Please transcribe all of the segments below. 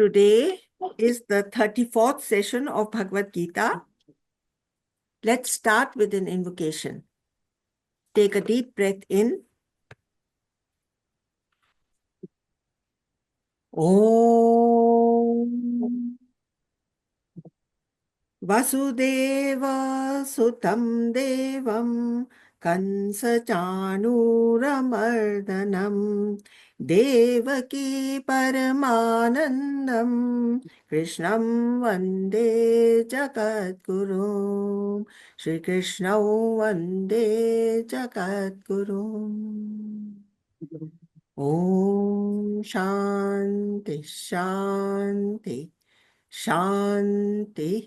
Today is the 34th session of Bhagavad Gita. Let's start with an invocation. Take a deep breath in. Om Vasudeva Sutam Devam Kansa Chanuramardanam Devaki Paramanandam Krishnam Vande Jagadguru Shri Krishna Vande Jagadguru Om Shanti Shanti Shanti.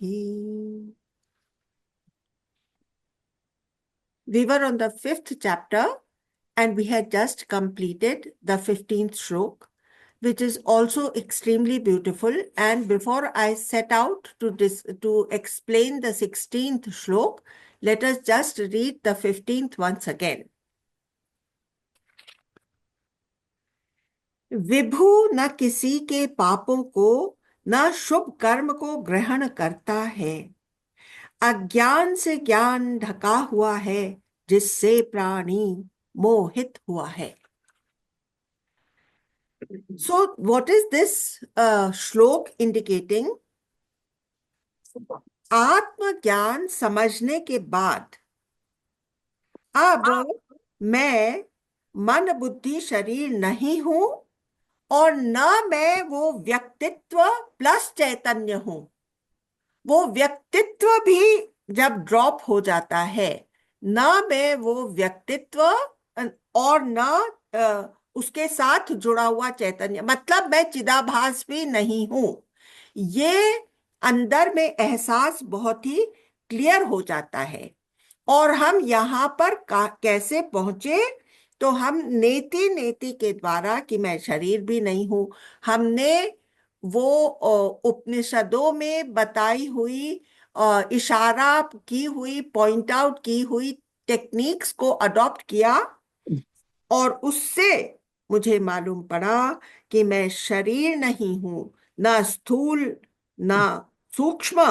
We were on the 5th chapter and we had just completed the 15th shlok, which is also extremely beautiful. And before I set out to explain the 16th shlok, let us just read the 15th once again. विभु न किसी के पापों को न शुभ कर्म को ग्रहण करता है, अज्ञान से ज्ञान ढका हुआ है, जिससे प्राणी मोहित हुआ है. So what is this श्लोक indicating? आत्म ज्ञान समझने के बाद अब मैं मन बुद्धि शरीर नहीं हूं और न मैं वो व्यक्तित्व प्लस चैतन्य हूं. वो व्यक्तित्व भी जब ड्रॉप हो जाता है, ना मैं वो व्यक्तित्व और ना उसके साथ जुड़ा हुआ चैतन्य, मतलब मैं चिदाभास भी नहीं हूं. ये अंदर में एहसास बहुत ही क्लियर हो जाता है. और हम यहाँ पर कैसे पहुंचे? तो हम नेति नेति के द्वारा, कि मैं शरीर भी नहीं हूं, हमने वो उपनिषदों में बताई हुई इशारा की हुई, पॉइंट आउट की हुई टेक्निक्स को अडॉप्ट किया और उससे मुझे मालूम पड़ा कि मैं शरीर नहीं हूं, ना स्थूल ना सूक्ष्म,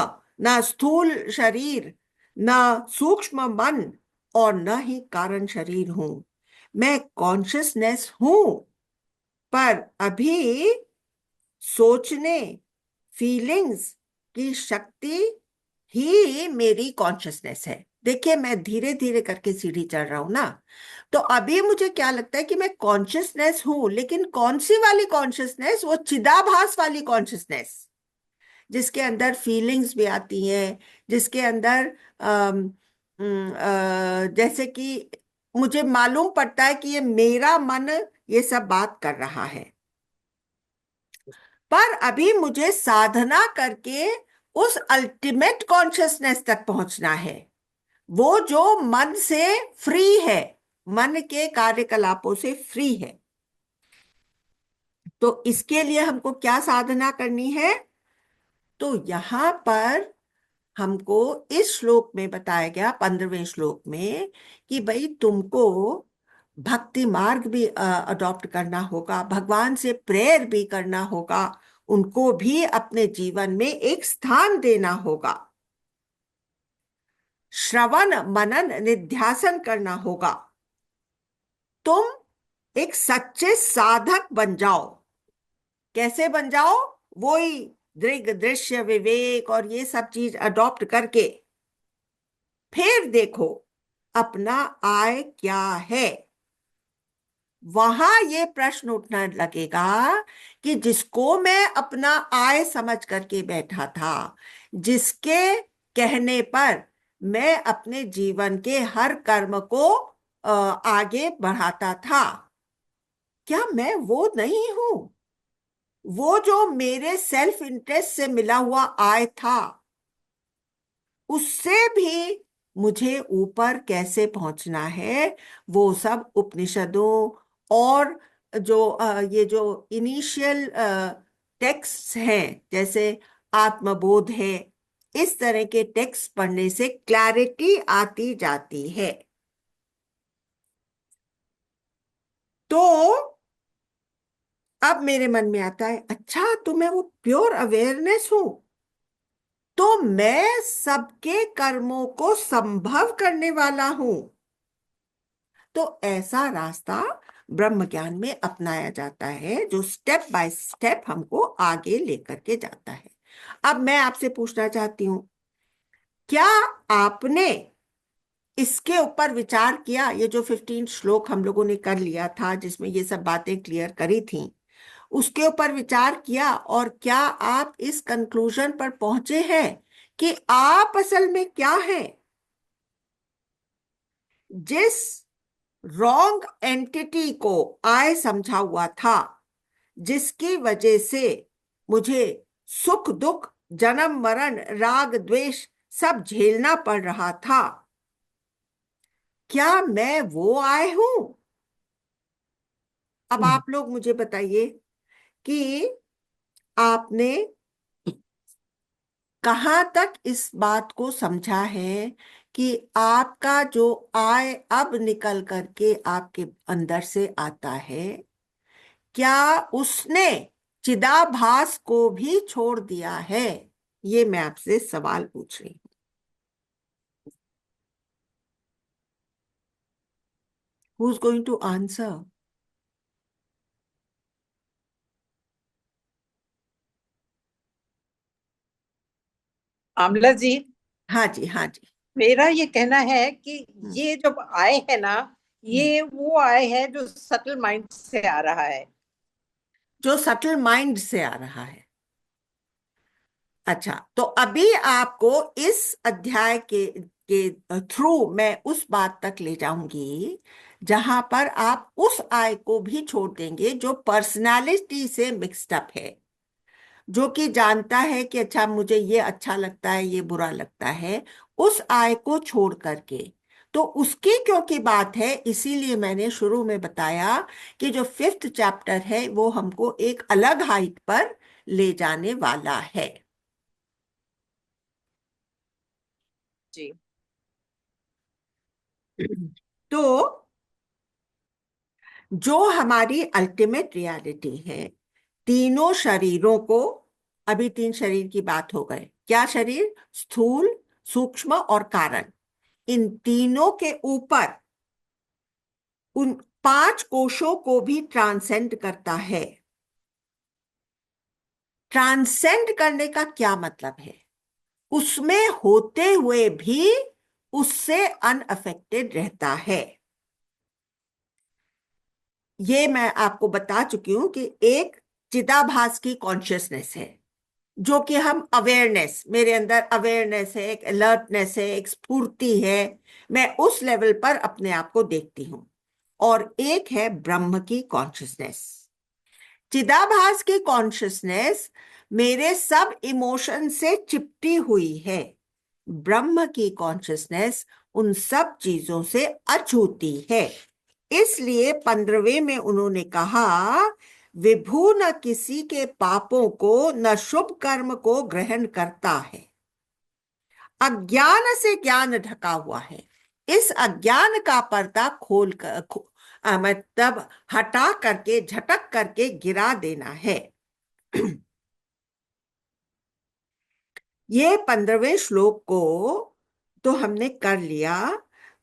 ना स्थूल शरीर ना सूक्ष्म मन और न ही कारण शरीर हूं. मैं कॉन्शियसनेस हूं, पर अभी सोचने, फीलिंग्स की शक्ति ही मेरी कॉन्शियसनेस है. देखिए, मैं धीरे धीरे करके सीढ़ी चढ़ रहा हूं ना. तो अभी मुझे क्या लगता है कि मैं कॉन्शियसनेस हूं, लेकिन कौन सी वाली कॉन्शियसनेस? वो चिदाभास वाली कॉन्शियसनेस, जिसके अंदर फीलिंग्स भी आती हैं, जिसके अंदर जैसे कि मुझे मालूम पड़ता है कि ये मेरा मन ये सब बात कर रहा है. पर अभी मुझे साधना करके उस अल्टीमेट कॉन्शियसनेस तक पहुंचना है, वो जो मन से फ्री है, मन के कार्यकलापों से फ्री है. तो इसके लिए हमको क्या साधना करनी है? तो यहां पर हमको इस श्लोक में बताया गया, 15वें श्लोक में, कि भाई तुमको भक्ति मार्ग भी अडॉप्ट करना होगा, भगवान से प्रेयर भी करना होगा, उनको भी अपने जीवन में एक स्थान देना होगा, श्रवण मनन निध्यासन करना होगा. तुम एक सच्चे साधक बन जाओ. कैसे बन जाओ? वही दृग दृश्य विवेक और ये सब चीज अडॉप्ट करके फिर देखो अपना आय क्या है. वहां ये प्रश्न उठने लगेगा कि जिसको मैं अपना आय समझ करके बैठा था, जिसके कहने पर मैं अपने जीवन के हर कर्म को आगे बढ़ाता था, क्या मैं वो नहीं हूं? वो जो मेरे सेल्फ इंटरेस्ट से मिला हुआ आय था, उससे भी मुझे ऊपर कैसे पहुंचना है, वो सब उपनिषदों और जो ये जो इनिशियल टेक्स्ट हैं, जैसे आत्मबोध है, इस तरह के टेक्स्ट पढ़ने से क्लैरिटी आती जाती है. तो अब मेरे मन में आता है, अच्छा तो मैं वो प्योर अवेयरनेस हूं, तो मैं सबके कर्मों को संभव करने वाला हूं। तो ऐसा रास्ता ब्रह्म ज्ञान में अपनाया जाता है, जो स्टेप बाय स्टेप हमको आगे लेकर के जाता है। अब मैं आपसे पूछना चाहती हूं, क्या आपने इसके ऊपर विचार किया? ये जो 15 श्लोक हम लोगों ने कर लिया था, जिसमें ये सब बातें क्लियर करी थी, उसके ऊपर विचार किया, और क्या आप इस कंक्लूजन पर पहुंचे हैं कि आप असल में क्या हैं? जिस रॉन्ग एंटिटी को आय समझा हुआ था, जिसकी वजह से मुझे सुख दुख, जन्म मरण, राग द्वेष सब झेलना पड़ रहा था, क्या मैं वो आय हूं? अब आप लोग मुझे बताइए कि आपने कहां तक इस बात को समझा है कि आपका जो आय अब निकल करके आपके अंदर से आता है, क्या उसने चिदाभास को भी छोड़ दिया है? ये मैं आपसे सवाल पूछ रही हूँ। Who is going to answer? Amla ji, हाँ जी, हाँ जी। मेरा ये कहना है कि हम्म, ये जब आए है ना, हम्म। ये वो आए है जो सटल माइंड से आ रहा है। जो सटल माइंड से आ रहा है। अच्छा, तो अभी आपको इस अध्याय के थ्रू मैं उस बात तक ले जाऊंगी जहां पर आप उस आय को भी छोड़ देंगे जो पर्सनालिटी से मिक्स्ड अप है, जो कि जानता है कि अच्छा मुझे ये अच्छा लगता है, ये बुरा लगता है, उस आय को छोड़ करके। तो उसकी क्योंकि बात है, इसीलिए मैंने शुरू में बताया कि जो 5th चैप्टर है वो हमको एक अलग हाइट पर ले जाने वाला है। जी। तो जो हमारी अल्टीमेट रियलिटी है, तीनों शरीरों को, अभी 3 शरीर की बात हो गए, क्या शरीर? स्थूल, सूक्ष्म और कारण। इन तीनों के ऊपर उन 5 कोशों को भी ट्रांसेंड करता है। ट्रांसेंड करने का क्या मतलब है? उसमें होते हुए भी उससे अनअफेक्टेड रहता है। ये मैं आपको बता चुकी हूं कि एक चिदाभास की कॉन्शियसनेस है, जो कि हम अवेयरनेस, मेरे अंदर अवेयरनेस है, एक अलर्टनेस है, एक स्फूर्ति है, मैं उस लेवल पर अपने आप को देखती हूं। और एक है ब्रह्म की कॉन्शियसनेस। चिदाभास की कॉन्शियसनेस मेरे सब इमोशन से चिपटी हुई है। ब्रह्म की कॉन्शियसनेस उन सब चीजों से अछूती है। इसलिए 15वें में उन्होंने कहा, विभु न किसी के पापों को, न शुभ कर्म को ग्रहण करता है। अज्ञान से ज्ञान ढका हुआ है। इस अज्ञान का पर्दा खोल कर मतलब हटा करके, झटक करके गिरा देना है। ये 15वें श्लोक को तो हमने कर लिया।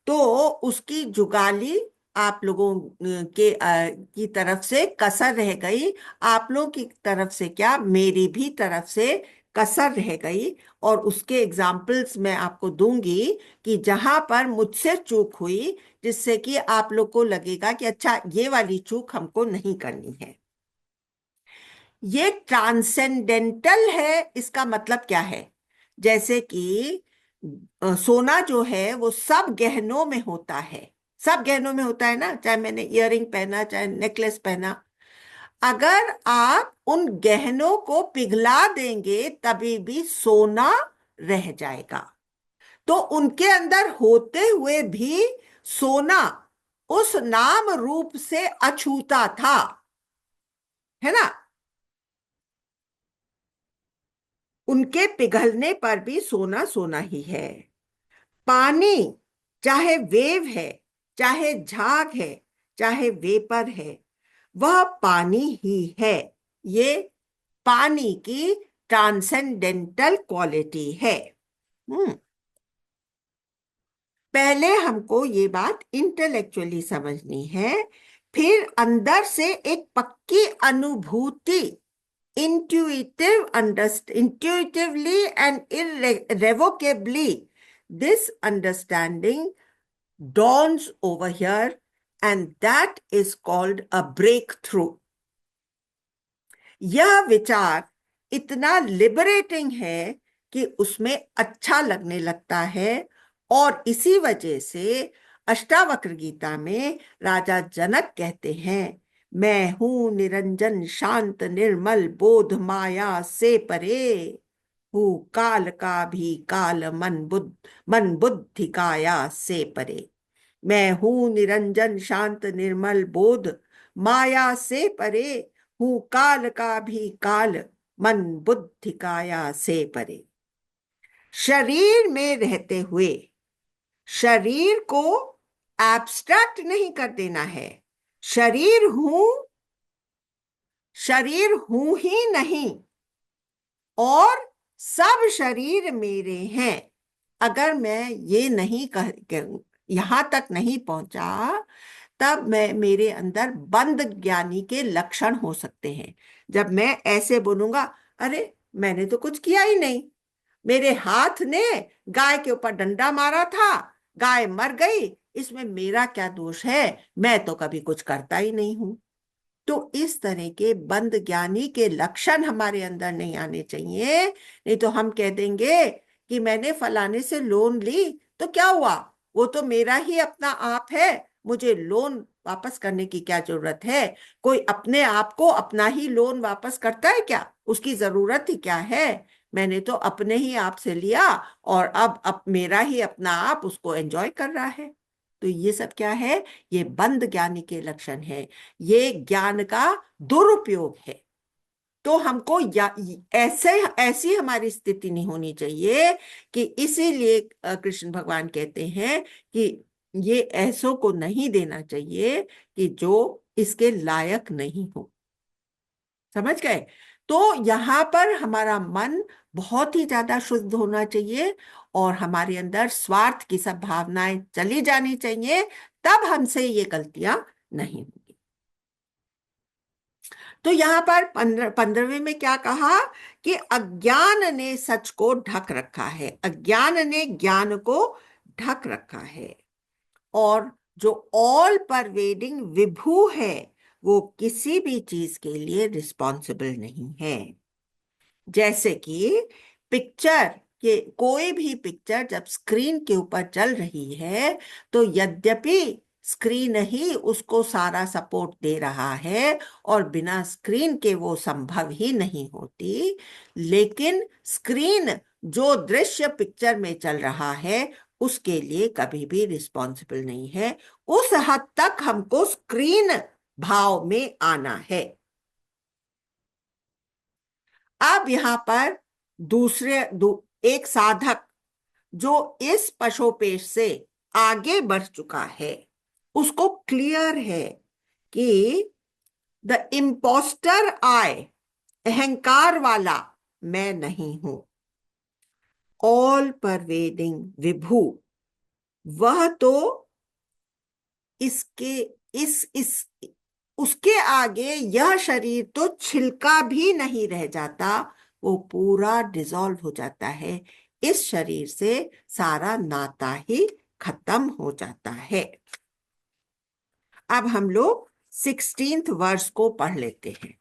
तो उसकी जुगाली आप लोगों की तरफ से कसर रह गई। आप लोगों की तरफ से क्या, मेरी भी तरफ से कसर रह गई। और उसके एग्जाम्पल्स मैं आपको दूंगी कि जहां पर मुझसे चूक हुई, जिससे कि आप लोग को लगेगा कि अच्छा ये वाली चूक हमको नहीं करनी है। ये ट्रांसेंडेंटल है, इसका मतलब क्या है? जैसे कि सोना जो है वो सब गहनों में होता है। सब गहनों में होता है ना, चाहे मैंने इयररिंग पहना, चाहे नेकलेस पहना। अगर आप उन गहनों को पिघला देंगे तभी भी सोना रह जाएगा। तो उनके अंदर होते हुए भी सोना उस नाम रूप से अछूता था, है ना? उनके पिघलने पर भी सोना सोना ही है। पानी, चाहे वेव है, चाहे झाग है, चाहे वेपर है, वह पानी ही है। ये पानी की ट्रांसेंडेंटल क्वालिटी है। पहले हमको ये बात इंटेलेक्चुअली समझनी है, फिर अंदर से एक पक्की अनुभूति, intuitively and irrevocably this understanding dawns over here, and that is called a breakthrough. यह विचार इतना लिबरेटिंग है कि उसमें अच्छा लगने लगता है, और इसी वजह से अष्टावक्र गीता में राजा जनक कहते हैं, मैं हूं निरंजन शांत निर्मल बोध माया से परे, हूँ काल का भी काल मन बुद्धि काया से परे। मैं हूं निरंजन शांत निर्मल बोध माया से परे, हूँ काल का भी काल मन बुद्धि काया से परे। शरीर में रहते हुए शरीर को एब्स्ट्रैक्ट नहीं कर देना है। शरीर हूं ही नहीं, और सब शरीर मेरे हैं। अगर मैं ये नहीं यहां तक नहीं पहुंचा, तब मैं मेरे अंदर बंद ज्ञानी के लक्षण हो सकते हैं। जब मैं ऐसे बोलूंगा, अरे मैंने तो कुछ किया ही नहीं, मेरे हाथ ने गाय के ऊपर डंडा मारा था, गाय मर गई, इसमें मेरा क्या दोष है, मैं तो कभी कुछ करता ही नहीं हूं। तो इस तरह के बंद ज्ञानी के लक्षण हमारे अंदर नहीं आने चाहिए। नहीं तो हम कह देंगे कि मैंने फलाने से लोन ली तो क्या हुआ, वो तो मेरा ही अपना आप है, मुझे लोन वापस करने की क्या जरूरत है। कोई अपने आप को अपना ही लोन वापस करता है क्या, उसकी जरूरत ही क्या है। मैंने तो अपने ही आप से लिया, और अब मेरा ही अपना आप उसको एंजॉय कर रहा है। तो ये सब क्या है, ये बंद ज्ञानी के लक्षण है, ये ज्ञान का दुरुपयोग है। तो हमको ऐसे ऐसी हमारी स्थिति नहीं होनी चाहिए कि इसीलिए कृष्ण भगवान कहते हैं कि ये ऐसों को नहीं देना चाहिए कि जो इसके लायक नहीं हो। समझ गए? तो यहाँ पर हमारा मन बहुत ही ज्यादा शुद्ध होना चाहिए, और हमारे अंदर स्वार्थ की सब भावनाएं चली जानी चाहिए, तब हमसे ये गलतियां नहीं होंगी। तो यहाँ पर 15वें में क्या कहा कि अज्ञान ने सच को ढक रखा है, अज्ञान ने ज्ञान को ढक रखा है, और जो ऑल परवेडिंग विभू है वो किसी भी चीज के लिए रिस्पॉन्सिबल नहीं है। जैसे कि पिक्चर के, कोई भी पिक्चर जब स्क्रीन के ऊपर चल रही है तो यद्यपि स्क्रीन ही उसको सारा सपोर्ट दे रहा है और बिना स्क्रीन के वो संभव ही नहीं होती, लेकिन स्क्रीन जो दृश्य पिक्चर में चल रहा है उसके लिए कभी भी रिस्पॉन्सिबल नहीं है। उस हद तक हमको स्क्रीन भाव में आना है। अब यहाँ पर एक साधक जो इस पशोपेश से आगे बढ़ चुका है, उसको क्लियर है कि द इम्पोस्टर आई, अहंकार वाला मैं नहीं हूं, ऑल परवेडिंग विभू, वह तो इसके इस उसके आगे यह शरीर तो छिलका भी नहीं रह जाता, वो पूरा डिसॉल्व हो जाता है, इस शरीर से सारा नाता ही खत्म हो जाता है। अब हम लोग 16th वर्ष को पढ़ लेते हैं।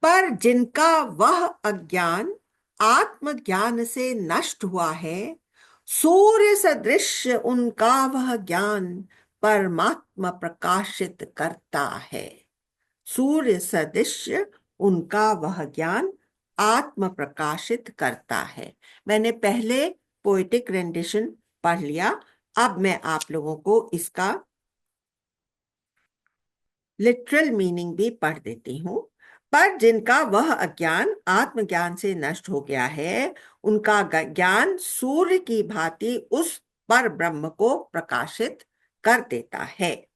पर जिनका वह अज्ञान आत्मज्ञान से नष्ट हुआ है, सूर्य सदृश उनका वह ज्ञान परमात्मा प्रकाशित करता है। सूर्य सदृश उनका वह ज्ञान आत्म प्रकाशित करता है। मैंने पहले पोएटिक रेंडिशन पढ़ लिया, अब मैं आप लोगों को इसका लिटरल मीनिंग भी पढ़ देती हूँ। पर जिनका वह अज्ञान आत्मज्ञान से नष्ट हो गया है, उनका ज्ञान सूर्य की भांति उस पर ब्रह्म को प्रकाशित कर देता है।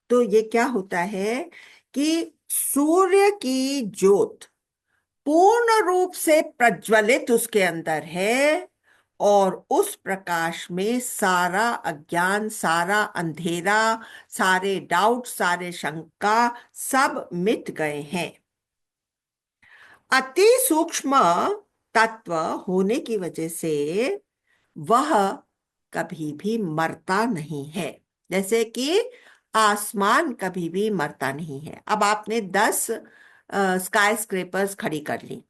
तो ये क्या होता है कि सूर्य की ज्योत पूर्ण रूप से प्रज्वलित उसके अंदर है, और उस प्रकाश में सारा अज्ञान, सारा अंधेरा, सारे डाउट, सारे शंका सब मिट गए हैं। अति सूक्ष्म तत्व होने की वजह से वह कभी भी मरता नहीं है। जैसे कि आसमान कभी भी मरता नहीं है। अब आपने 10 स्काई स्क्रेपर्स खड़ी कर ली,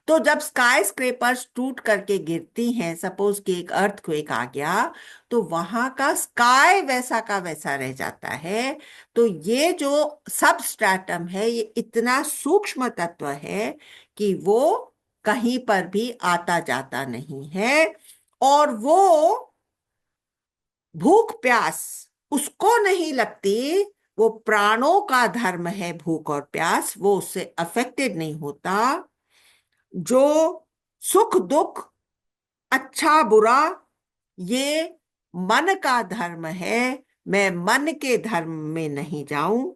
तो जब स्काई स्क्रेपर्स टूट करके गिरती हैं, सपोज कि एक अर्थक्वेक आ गया, तो वहां का स्काई वैसा का वैसा रह जाता है। तो ये जो सबस्ट्रैटम है, ये इतना सूक्ष्म तत्व है कि वो कहीं पर भी आता जाता नहीं है, और वो भूख प्यास उसको नहीं लगती। वो प्राणों का धर्म है, भूख और प्यास, वो उससे अफेक्टेड नहीं होता। जो सुख दुख, अच्छा बुरा, ये मन का धर्म है। मैं मन के धर्म में नहीं जाऊं।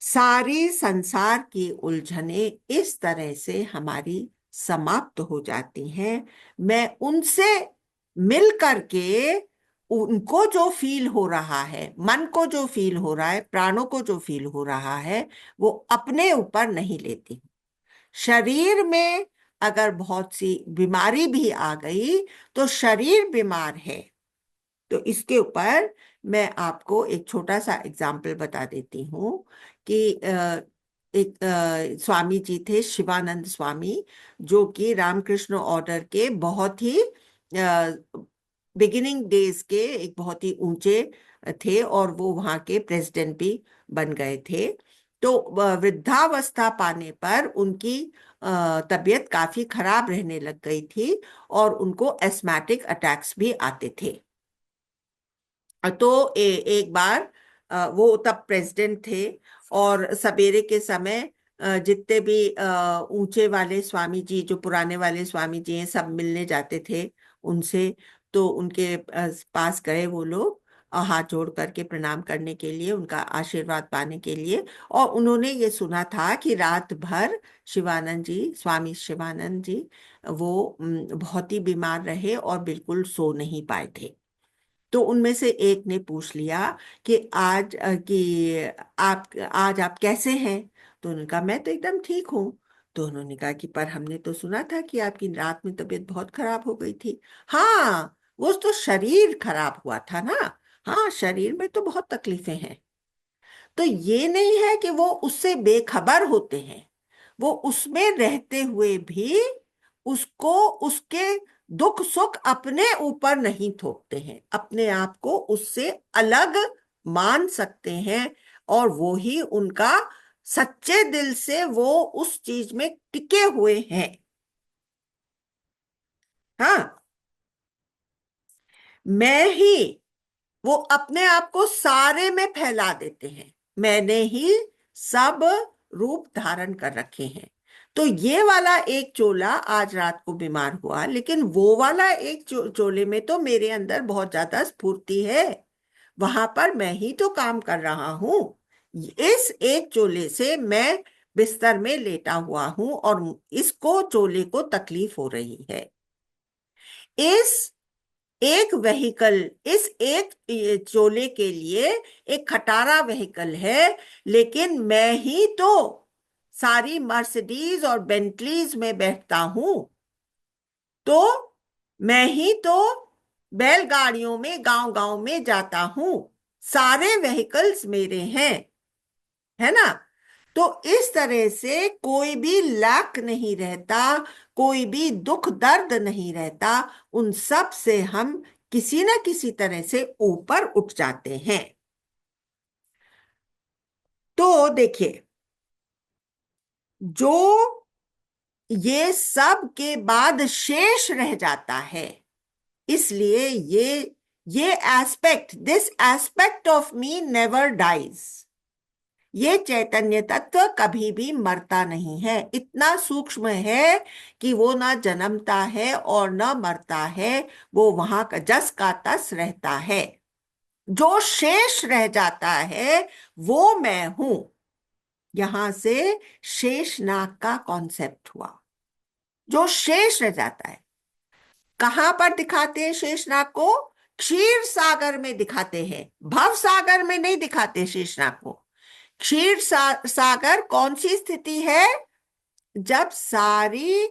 सारी संसार की उलझने इस तरह से हमारी समाप्त हो जाती हैं। मैं उनसे मिल करके उनको जो फील हो रहा है, मन को जो फील हो रहा है, प्राणों को जो फील हो रहा है, वो अपने ऊपर नहीं लेती। शरीर में अगर बहुत सी बीमारी भी आ गई तो शरीर बीमार है। तो इसके ऊपर मैं आपको एक छोटा सा एग्जाम्पल बता देती हूँ कि एक स्वामी जी थे, शिवानंद स्वामी, जो कि रामकृष्ण ऑर्डर के बहुत ही बिगिनिंग डेज के एक बहुत ही ऊंचे थे, और वो वहाँ के प्रेसिडेंट भी बन गए थे। तो वृद्धावस्था पाने पर उनकी तबीयत काफी खराब रहने लग गई थी, और उनको एस्मेटिक अटैक्स भी आते थे। तो एक बार वो तब प्रेसिडेंट थे, और सवेरे के समय जितने भी ऊंचे वाले स्वामी जी, जो पुराने वाले स्वामी जी हैं, सब मिलने जाते थे उनसे। तो उनके पास गए वो लोग, हाथ जोड़ करके प्रणाम करने के लिए, उनका आशीर्वाद पाने के लिए। और उन्होंने ये सुना था कि रात भर शिवानंद जी, स्वामी शिवानंद जी, वो बहुत ही बीमार रहे और बिल्कुल सो नहीं पाए थे। तो उनमें से एक ने पूछ लिया कि आज आप कैसे हैं? तो उन्होंने कहा मैं तो एकदम ठीक हूँ। तो उन्होंने कहा कि पर हमने तो सुना था कि आपकी रात में तबीयत बहुत खराब हो गई थी। हाँ, वो तो शरीर खराब हुआ था ना। हाँ, शरीर में तो बहुत तकलीफें हैं। तो ये नहीं है कि वो उससे बेखबर होते हैं। वो उसमें रहते हुए भी उसको, उसके दुख सुख अपने ऊपर नहीं थोपते हैं, अपने आप को उससे अलग मान सकते हैं। और वो ही उनका सच्चे दिल से वो उस चीज में टिके हुए हैं। हाँ, मैं ही, वो अपने आप को सारे में फैला देते हैं। मैंने ही सब रूप धारण कर रखे हैं। तो ये वाला एक चोला आज रात को बीमार हुआ, लेकिन वो वाला एक चोले में तो मेरे अंदर बहुत ज्यादा स्फूर्ति है। वहां पर मैं ही तो काम कर रहा हूं। इस एक चोले से मैं बिस्तर में लेटा हुआ हूं, और इसको चोले को तकलीफ हो रही है। इस एक व्हीकल, इस एक चोले के लिए एक खटारा व्हीकल है, लेकिन मैं ही तो सारी मर्सिडीज और बेंटलीज में बैठता हूं। तो मैं ही तो बैलगाड़ियों में गांव गांव में जाता हूं। सारे व्हीकल्स मेरे हैं, है ना? तो इस तरह से कोई भी लाख नहीं रहता, कोई भी दुख दर्द नहीं रहता। उन सब से हम किसी न किसी तरह से ऊपर उठ जाते हैं। तो देखिए, जो ये सब के बाद शेष रह जाता है, इसलिए ये aspect, this aspect of me never dies. ये चैतन्य तत्व कभी भी मरता नहीं है। इतना सूक्ष्म है कि वो ना जन्मता है और ना मरता है। वो वहां का जस का तस रहता है। जो शेष रह जाता है वो मैं हूं। यहां से शेषनाग का कॉन्सेप्ट हुआ। जो शेष रह जाता है, कहां पर दिखाते हैं शेषनाग को? क्षीर सागर में दिखाते हैं, भव सागर में नहीं दिखाते शेषनाग को। सागर कौन सी स्थिति है? जब सारी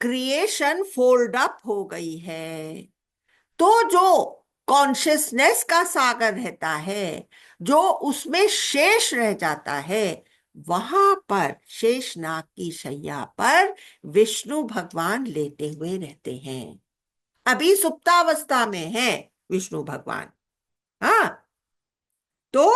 क्रिएशन फोल्ड अप हो गई है, तो जो कॉन्शियसनेस का सागर रहता है, जो उसमें शेष रह जाता है, वहां पर शेषनाग की शैया पर विष्णु भगवान लेटे हुए रहते हैं। अभी सुप्तावस्था में है विष्णु भगवान। हाँ, तो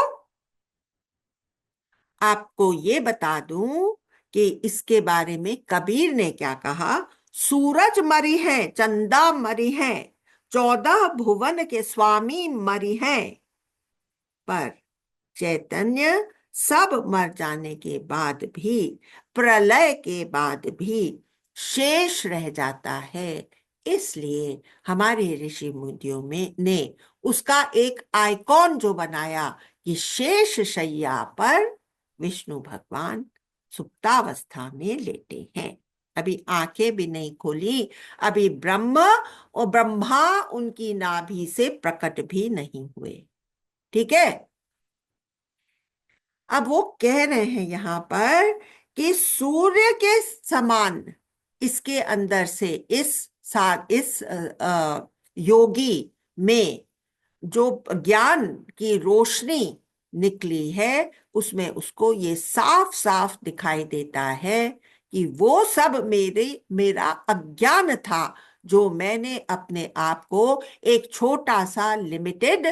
आपको ये बता दूं कि इसके बारे में कबीर ने क्या कहा। सूरज मरी है, चंदा मरी है, 14 भुवन के स्वामी मरी हैं, पर चैतन्य सब मर जाने के बाद भी, प्रलय के बाद भी शेष रह जाता है। इसलिए हमारे ऋषि मुनियों में ने उसका एक आइकॉन जो बनाया कि शेष शैया पर विष्णु भगवान सुप्तावस्था में लेटे हैं। अभी आंखें भी नहीं खोली, अभी ब्रह्म और ब्रह्मा उनकी नाभि से प्रकट भी नहीं हुए। ठीक है। अब वो कह रहे हैं यहां पर कि सूर्य के समान इसके अंदर से इस योगी में जो ज्ञान की रोशनी निकली है, उसमें उसको ये साफ साफ दिखाई देता है कि वो सब मेरा अज्ञान था, जो मैंने अपने आप को एक छोटा सा लिमिटेड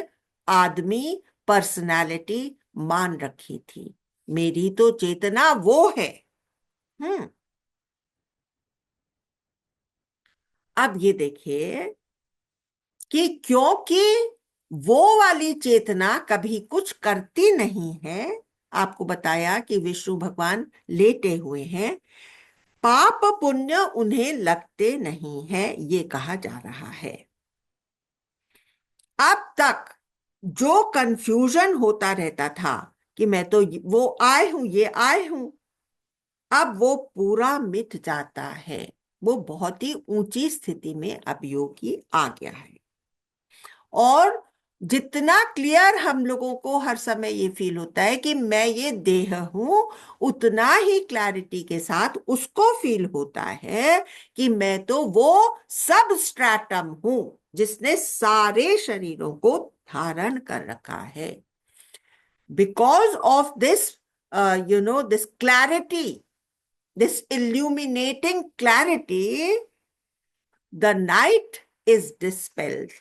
आदमी, पर्सनालिटी मान रखी थी। मेरी तो चेतना वो है। हम्म। अब ये देखिए कि क्योंकि वो वाली चेतना कभी कुछ करती नहीं है, आपको बताया कि विष्णु भगवान लेटे हुए हैं, पाप पुण्य उन्हें लगते नहीं है, ये कहा जा रहा है। अब तक जो कंफ्यूजन होता रहता था कि मैं तो वो आए हूं, ये आए हूं, अब वो पूरा मिट जाता है। वो बहुत ही ऊंची स्थिति में अब योगी आ गया है। और जितना क्लियर हम लोगों को हर समय ये फील होता है कि मैं ये देह हूं, उतना ही क्लैरिटी के साथ उसको फील होता है कि मैं तो वो सब स्ट्रैटम हूं जिसने सारे शरीरों को धारण कर रखा है। Because of this this clarity, this illuminating clarity, the night is dispelled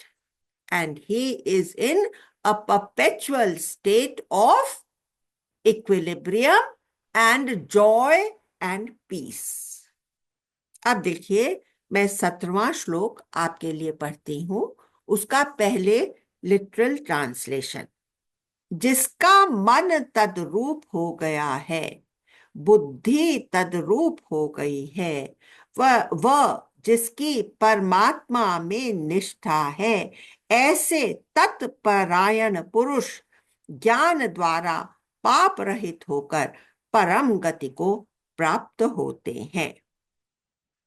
and he is in a perpetual state of equilibrium and joy and peace. अब देखिए, मैं 17वां श्लोक आपके लिए पढ़ती हूं, उसका पहले लिटरल ट्रांसलेशन। जिसका मन तद्रूप हो गया है, बुद्धि तद्रूप हो गई है, वह जिसकी परमात्मा में निष्ठा है, ऐसे तत्परायण पुरुष ज्ञान द्वारा पाप रहित होकर परम गति को प्राप्त होते हैं।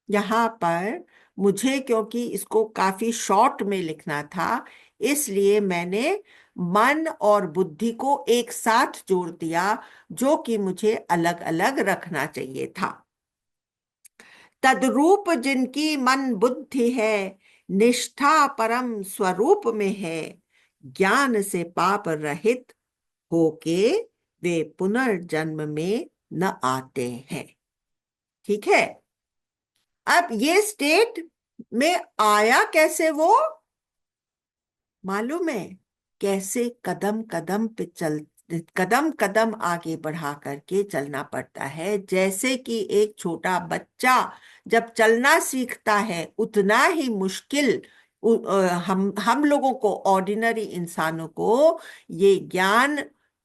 यहाँ पर मुझे, क्योंकि इसको काफी शॉर्ट में लिखना था, इसलिए मैंने मन और बुद्धि को एक साथ जोड़ दिया, जो कि मुझे अलग अलग रखना चाहिए था। तद्रूप जिनकी मन बुद्धि है, निष्ठा परम स्वरूप में है, ज्ञान से पाप रहित होके वे पुनर्जन्म में न आते हैं। ठीक है। अब ये स्टेट में आया कैसे वो? मालूम है कैसे? कदम कदम पे कदम कदम आगे बढ़ा करके चलना पड़ता है। जैसे कि एक छोटा बच्चा जब चलना सीखता है, उतना ही मुश्किल हम लोगों को, ऑर्डिनरी इंसानों को, ये ज्ञान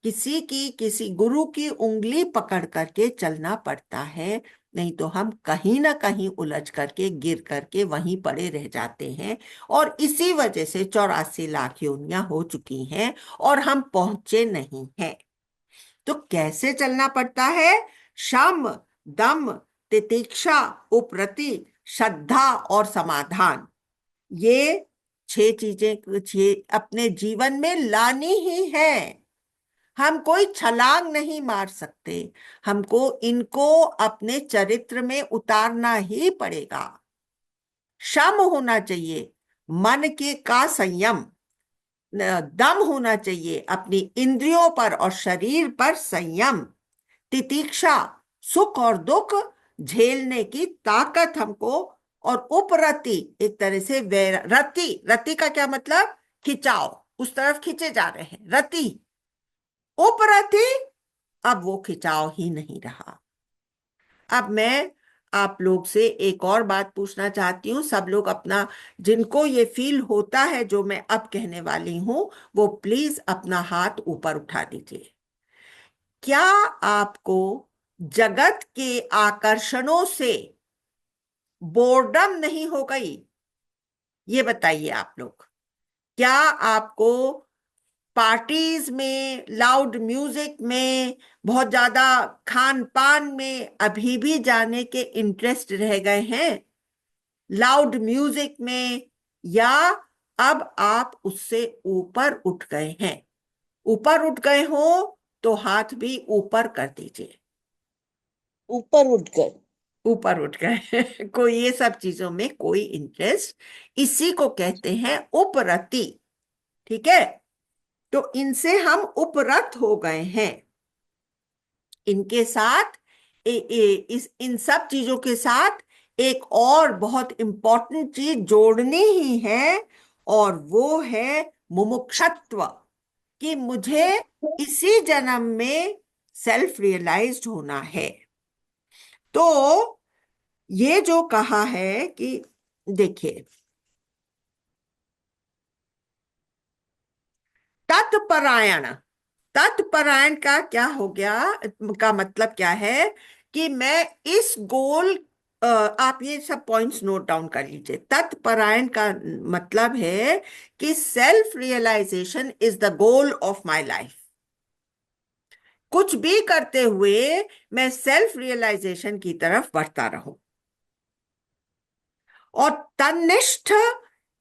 किसी गुरु की उंगली पकड़ करके चलना पड़ता है। नहीं तो हम कहीं ना कहीं उलझ करके गिर करके वहीं पड़े रह जाते हैं। और इसी वजह से 84 लाख योनियां हो चुकी हैं और हम पहुंचे नहीं हैं। तो कैसे चलना पड़ता है? शम, दम, तितिक्षा, उपरति, श्रद्धा और समाधान, ये 6 चीजें अपने जीवन में लानी ही है। हम कोई छलांग नहीं मार सकते, हमको इनको अपने चरित्र में उतारना ही पड़ेगा। शम होना चाहिए, मन के का संयम, दम होना चाहिए, अपनी इंद्रियों पर और शरीर पर संयम, तितिक्षा, सुख और दुख झेलने की ताकत हमको, और उपरति, एक तरह से रति, रति का क्या मतलब? खिंचाव, उस तरफ खींचे जा रहे हैं, रति। उपरति, अब वो खिंचाव ही नहीं रहा। अब मैं आप लोग से एक और बात पूछना चाहती हूँ। सब लोग अपना, जिनको ये फील होता है जो मैं अब कहने वाली हूं, वो प्लीज अपना हाथ ऊपर उठा दीजिए। क्या आपको जगत के आकर्षणों से बोर्डम नहीं हो गई? ये बताइए आप लोग। क्या आपको पार्टीज में, लाउड म्यूजिक में, बहुत ज्यादा खान पान में अभी भी जाने के इंटरेस्ट रह गए हैं? लाउड म्यूजिक में, या अब आप उससे ऊपर उठ गए हैं? ऊपर उठ गए हो तो हाथ भी ऊपर कर दीजिए। ऊपर उठ गए। ऊपर उठ गए कोई ये सब चीजों में कोई इंटरेस्ट, इसी को कहते हैं उपरति। ठीक है, तो इनसे हम उपरत हो गए हैं। इनके साथ इन सब चीजों के साथ एक और बहुत इंपॉर्टेंट चीज जोड़नी ही है, और वो है मुमुक्षत्व, कि मुझे इसी जन्म में सेल्फ रियलाइज्ड होना है। तो ये जो कहा है कि देखिए, तत्परायण, तत्परायण का क्या हो गया, का मतलब क्या है? कि मैं इस गोल, आप ये सब पॉइंट्स नोट डाउन कर लीजिए। तत्परायण का मतलब है कि self realisation is the goal of my life. कुछ भी करते हुए मैं सेल्फ रियलाइजेशन की तरफ बढ़ता रहूं। और तन्निष्ठ,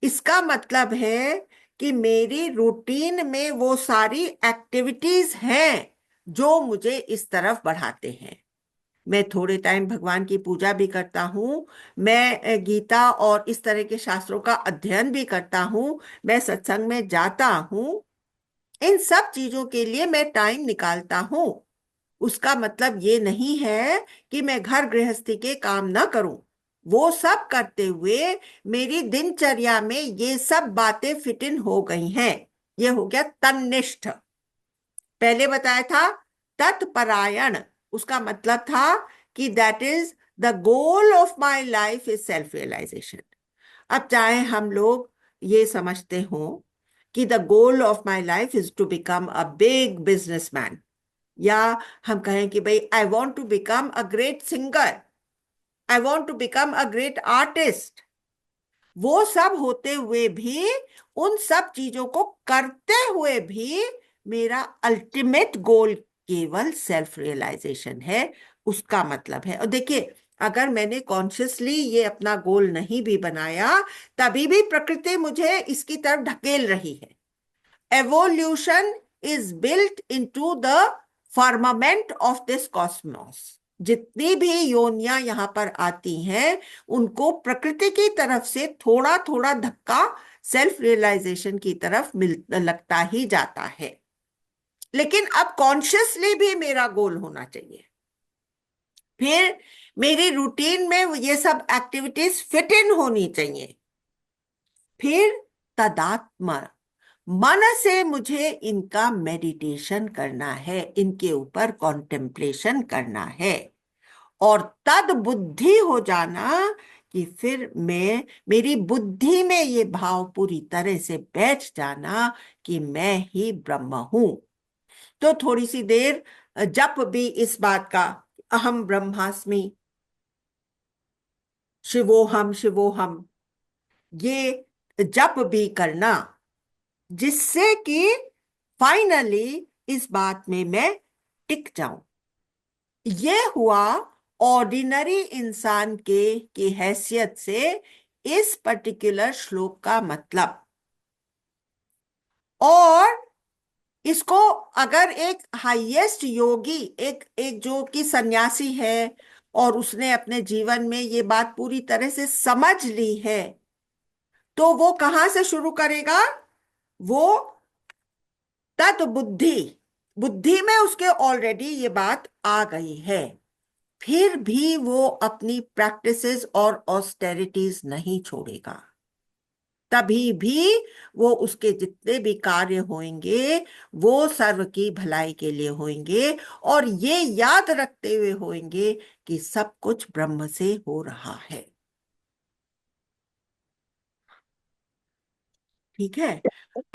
इसका मतलब है कि मेरी रूटीन में वो सारी एक्टिविटीज हैं जो मुझे इस तरफ बढ़ाते हैं। मैं थोड़े टाइम भगवान की पूजा भी करता हूँ, मैं गीता और इस तरह के शास्त्रों का अध्ययन भी करता हूँ, मैं सत्संग में जाता हूँ, इन सब चीजों के लिए मैं टाइम निकालता हूँ। उसका मतलब ये नहीं है कि मैं घर गृहस्थी के काम ना करूं। वो सब करते हुए मेरी दिनचर्या में ये सब बातें फिट इन हो गई हैं। ये हो गया तन्निष्ठ। पहले बताया था तत्परायण, उसका मतलब था कि that is the goal of my life is self realisation. अब चाहे हम लोग ये समझते हो कि the goal of my life is to become a big businessman, या हम कहें कि भाई I want to become a great singer, I want to become a great artist, वो सब होते हुए भी, उन सब चीजों को करते हुए भी मेरा अल्टीमेट गोल केवल सेल्फ रियलाइजेशन है। उसका मतलब है, और देखिए, अगर मैंने कॉन्शियसली ये अपना गोल नहीं भी बनाया, तभी भी प्रकृति मुझे इसकी तरफ ढकेल रही है। Evolution is built into the firmament of this cosmos. जितनी भी योनियां यहां पर आती हैं, उनको प्रकृति की तरफ से थोड़ा थोड़ा धक्का सेल्फ रियलाइजेशन की तरफ मिल लगता ही जाता है। लेकिन अब कॉन्शियसली भी मेरा गोल होना चाहिए। फिर मेरी रूटीन में ये सब एक्टिविटीज फिट इन होनी चाहिए। फिर तदात्म, मन से मुझे इनका मेडिटेशन करना है, इनके ऊपर कॉन्टेम्पलेशन करना है, और तद बुद्धि हो जाना, कि फिर मैं, मेरी बुद्धि में ये भाव पूरी तरह से बैठ जाना कि मैं ही ब्रह्म हूं। तो थोड़ी सी देर जप भी इस बात का, अहम ब्रह्मास्मि, शिवोहम शिवोहम ये जप भी करना, जिससे कि फाइनली इस बात में मैं टिक जाऊं। ये हुआ ऑर्डिनरी इंसान के की हैसियत से इस पर्टिकुलर श्लोक का मतलब। और इसको अगर एक हाईएस्ट योगी, एक एक जो कि सन्यासी है और उसने अपने जीवन में ये बात पूरी तरह से समझ ली है, तो वो कहां से शुरू करेगा? वो तत् बुद्धि, बुद्धि में उसके ऑलरेडी ये बात आ गई है, फिर भी वो अपनी प्रैक्टिसेस और ऑस्टेरिटीज नहीं छोड़ेगा। तभी भी वो उसके जितने भी कार्य होंगे वो सर्व की भलाई के लिए होंगे, और ये याद रखते हुए होंगे कि सब कुछ ब्रह्म से हो रहा है। ठीक है।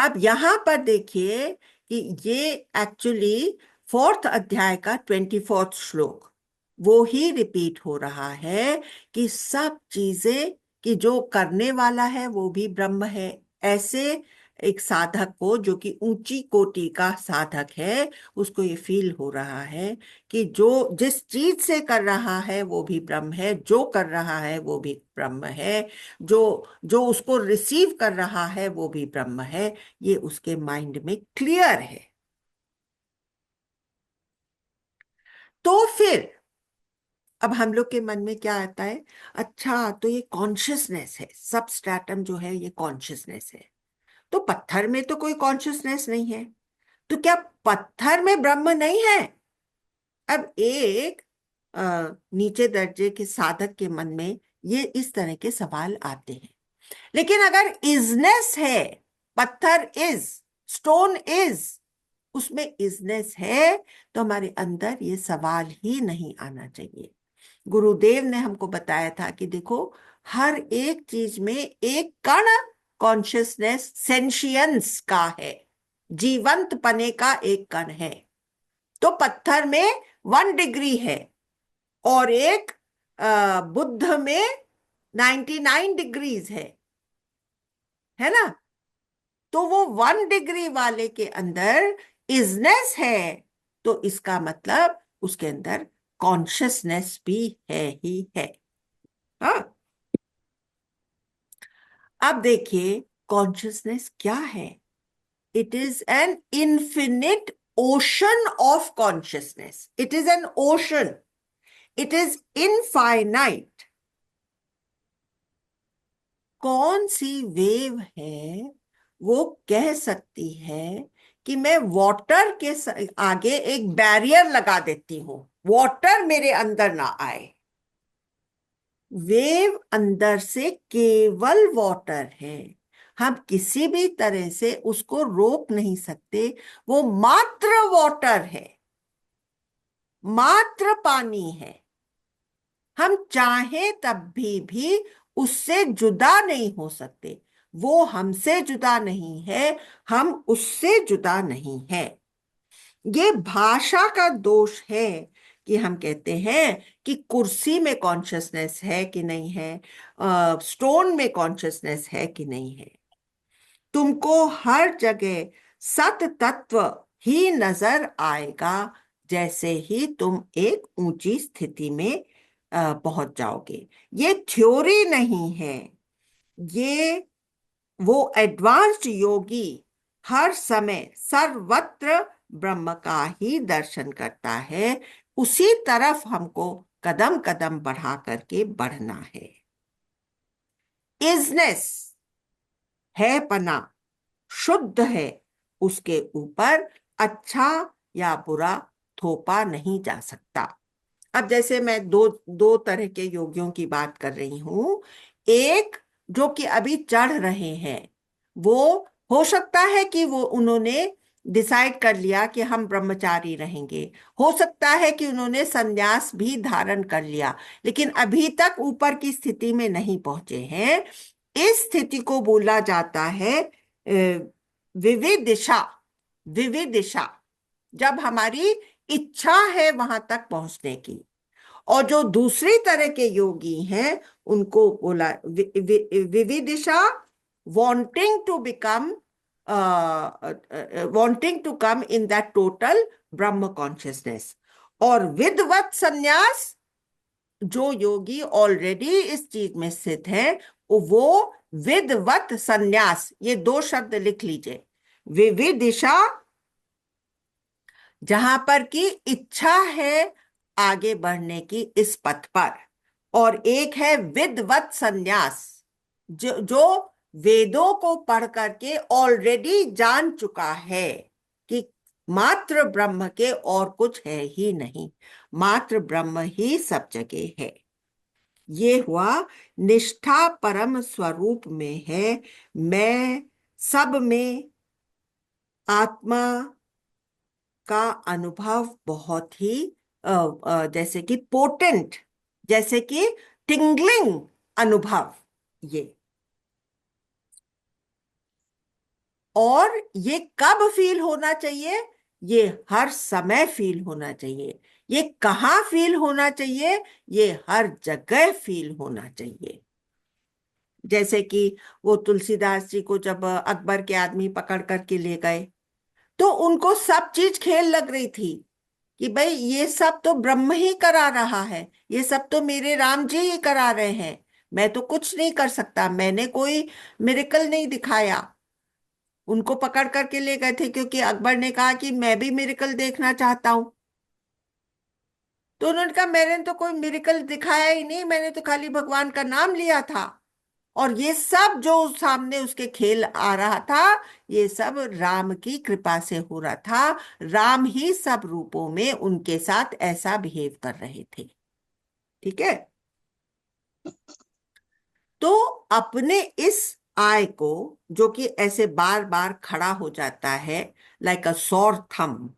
अब यहां पर देखिए कि ये एक्चुअली फोर्थ अध्याय का 24वां श्लोक वो ही रिपीट हो रहा है कि सब चीजें, कि जो करने वाला है वो भी ब्रह्म है। ऐसे एक साधक को, जो कि ऊंची कोटि का साधक है, उसको ये फील हो रहा है कि जो जिस चीज से कर रहा है वो भी ब्रह्म है, जो कर रहा है वो भी ब्रह्म है, जो जो उसको रिसीव कर रहा है वो भी ब्रह्म है। ये उसके माइंड में क्लियर है। तो फिर अब हम लोग के मन में क्या आता है? अच्छा, तो ये कॉन्शियसनेस है, सबस्ट्रेटम जो है ये कॉन्शियसनेस है। तो पत्थर में तो कोई कॉन्शियसनेस नहीं है, तो क्या पत्थर में ब्रह्म नहीं है? अब एक नीचे दर्जे के साधक के मन में ये इस तरह के सवाल आते हैं। लेकिन अगर इजनेस है, पत्थर इज, स्टोन इज, उसमें इजनेस है, तो हमारे अंदर ये सवाल ही नहीं आना चाहिए। गुरुदेव ने हमको बताया था कि देखो, हर एक चीज में एक कण कॉन्शियसनेस, सेंशियंस का है, जीवंत पने का एक कण है। तो पत्थर में 1 डिग्री है, और एक बुद्ध में 99 डिग्रीज है ना? तो वो 1 डिग्री वाले के अंदर इजनेस है, तो इसका मतलब उसके अंदर कॉन्शियसनेस भी है ही है। हाँ। अब देखिए कॉन्शियसनेस क्या है। It is an infinite ocean of consciousness. It is an ocean, it is infinite. कौन सी वेव है वो कह सकती है कि मैं वाटर के आगे एक बैरियर लगा देती हूं, वाटर मेरे अंदर ना आए? वेव अंदर से केवल वाटर है, हम किसी भी तरह से उसको रोक नहीं सकते। वो मात्र वाटर है, मात्र पानी है। हम चाहे तब भी उससे जुदा नहीं हो सकते। वो हमसे जुदा नहीं है, हम उससे जुदा नहीं है। ये भाषा का दोष है कि हम कहते हैं कि कुर्सी में कॉन्शियसनेस है कि नहीं है, स्टोन में कॉन्शियसनेस है कि नहीं है। तुमको हर जगह सत तत्व ही नजर आएगा जैसे ही तुम एक ऊंची स्थिति में पहुंच जाओगे। ये थ्योरी नहीं है, ये वो एडवांस्ड योगी हर समय सर्वत्र ब्रह्म का ही दर्शन करता है। उसी तरफ हमको कदम कदम बढ़ा करके बढ़ना है। इजनेस है पना, शुद्ध है, उसके ऊपर अच्छा या बुरा थोपा नहीं जा सकता। अब जैसे मैं दो दो तरह के योगियों की बात कर रही हूं। एक जो कि अभी चढ़ रहे हैं, वो हो सकता है कि वो उन्होंने डिसाइड कर लिया कि हम ब्रह्मचारी रहेंगे, हो सकता है कि उन्होंने संन्यास भी धारण कर लिया, लेकिन अभी तक ऊपर की स्थिति में नहीं पहुंचे हैं। इस स्थिति को बोला जाता है विविदिशा। विविदिशा, जब हमारी इच्छा है वहां तक पहुंचने की, और जो दूसरी तरह के योगी हैं उनको बोला विविदिशा, wanting to become wanting to come in that total Brahma consciousness. और विदवत संन्यास, जो योगी ऑलरेडी इस चीज में स्थित है, वो विदवत संन्यास, ये दो शब्द लिख लीजिए। विविदिशा, जहां पर की इच्छा है आगे बढ़ने की इस पथ पर, और एक है विदवत संन्यास, जो वेदों को पढ़ करके ऑलरेडी जान चुका है कि मात्र ब्रह्म के और कुछ है ही नहीं, मात्र ब्रह्म ही सब जगह है। ये हुआ निष्ठा परम स्वरूप में है, मैं सब में आत्मा का अनुभव बहुत ही जैसे कि पोटेंट, जैसे कि टिंगलिंग अनुभव ये। और ये कब फील होना चाहिए? ये हर समय फील होना चाहिए। ये कहाँ फील होना चाहिए? ये हर जगह फील होना चाहिए। जैसे कि वो तुलसीदास जी को जब अकबर के आदमी पकड़ करके ले गए, तो उनको सब चीज खेल लग रही थी कि भाई ये सब तो ब्रह्म ही करा रहा है, ये सब तो मेरे राम जी ही करा रहे हैं, मैं तो कुछ नहीं कर सकता, मैंने कोई मिरेकल नहीं दिखाया। उनको पकड़ करके ले गए थे क्योंकि अकबर ने कहा कि मैं भी मिरेकल देखना चाहता हूं। तो उन्होंने कहा मैंने तो कोई मिरेकल दिखाया ही नहीं, मैंने तो खाली भगवान का नाम लिया था। और ये सब जो सामने उसके खेल आ रहा था, ये सब राम की कृपा से हो रहा था। राम ही सब रूपों में उनके साथ ऐसा बिहेव कर रहे थे। ठीक है। तो अपने इस आय को, जो कि ऐसे बार बार खड़ा हो जाता है लाइक अ सॉर थंब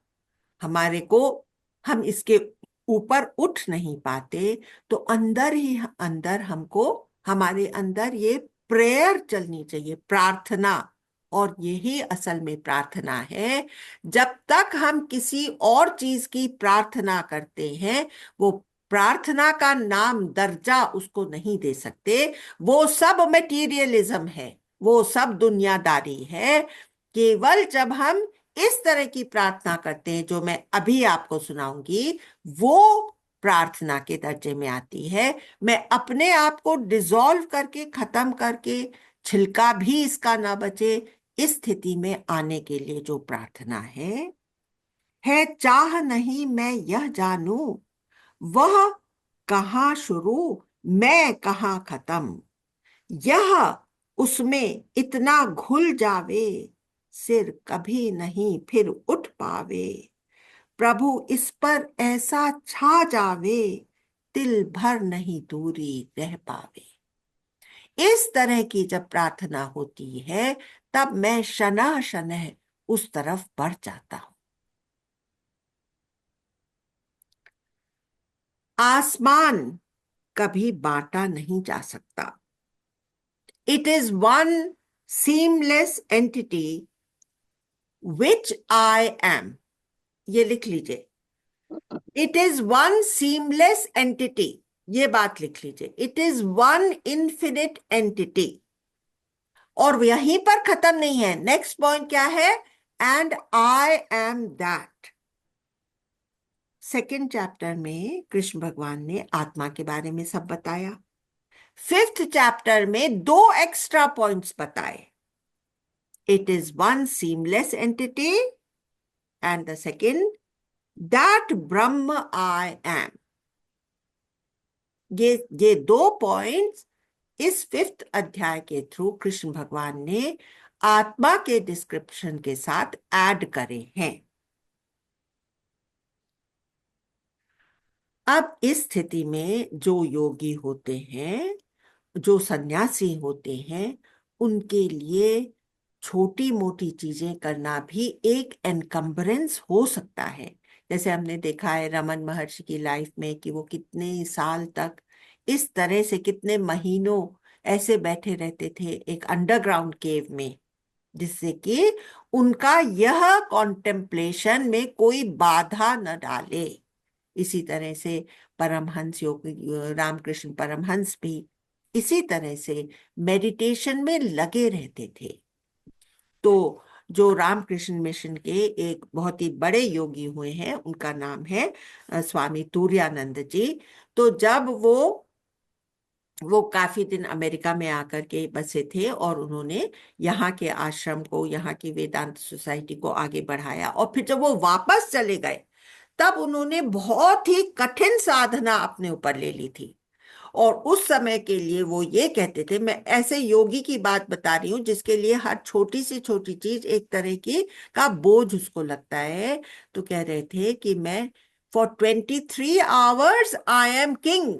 हमारे को, हम इसके ऊपर उठ नहीं पाते, तो अंदर ही अंदर हमको, हमारे अंदर ये प्रेयर चलनी चाहिए, प्रार्थना। और यही असल में प्रार्थना है। जब तक हम किसी और चीज की प्रार्थना करते हैं, वो प्रार्थना का नाम दर्जा उसको नहीं दे सकते। वो सब मटेरियलिज्म है, वो सब दुनियादारी है। केवल जब हम इस तरह की प्रार्थना करते हैं जो मैं अभी आपको सुनाऊंगी, वो प्रार्थना के दर्जे में आती है। मैं अपने आप को डिसॉल्व करके, खत्म करके, छिलका भी इसका ना बचे, इस स्थिति में आने के लिए जो प्रार्थना है चाह नहीं मैं यह जानूं, वह कहाँ शुरू मैं कहाँ खत्म, यह उसमें इतना घुल जावे, सिर कभी नहीं फिर उठ पावे, प्रभु इस पर ऐसा छा जावे, तिल भर नहीं दूरी रह पावे। इस तरह की जब प्रार्थना होती है, तब मैं शनह शनह उस तरफ बढ़ जाता हूं। आसमान कभी बांटा नहीं जा सकता। It is one seamless entity which I am. ये लिख लीजिए, it is one seamless entity. ये बात लिख लीजिए, it is one infinite entity. और यहीं पर खत्म नहीं है, नेक्स्ट पॉइंट क्या है? And I am that. Second chapter में कृष्ण भगवान ने आत्मा के बारे में सब बताया। फिफ्थ चैप्टर में दो एक्स्ट्रा पॉइंट्स बताए। It is one seamless entity and the second that Brahma I am. ये दो पॉइंट्स इस फिफ्थ अध्याय के थ्रू कृष्ण भगवान ने आत्मा के डिस्क्रिप्शन के साथ ऐड करे हैं। अब इस स्थिति में जो योगी होते हैं, जो सन्यासी होते हैं, उनके लिए छोटी मोटी चीजें करना भी एक एनकम्बरेंस हो सकता है। जैसे हमने देखा है रमन महर्षि की लाइफ में कि वो कितने साल तक इस तरह से, कितने महीनों ऐसे बैठे रहते थे एक अंडरग्राउंड केव में, जिससे कि उनका यह कॉन्टेम्पलेशन में कोई बाधा न डाले। इसी तरह से परमहंस योग रामकृष्ण परमहंस भी इसी तरह से मेडिटेशन में लगे रहते थे। तो जो रामकृष्ण मिशन के एक बहुत ही बड़े योगी हुए हैं उनका नाम है स्वामी तुरानंद जी। तो जब वो काफी दिन अमेरिका में आकर के बसे थे और उन्होंने यहाँ के आश्रम को, यहाँ की वेदांत सोसाइटी को आगे बढ़ाया, और फिर जब वो वापस चले गए तब उन्होंने बहुत ही कठिन साधना अपने ऊपर ले ली थी। और उस समय के लिए वो ये कहते थे, मैं ऐसे योगी की बात बता रही हूँ जिसके लिए हर छोटी से छोटी चीज एक तरह की का बोझ उसको लगता है, तो कह रहे थे कि मैं for 23 hours I am king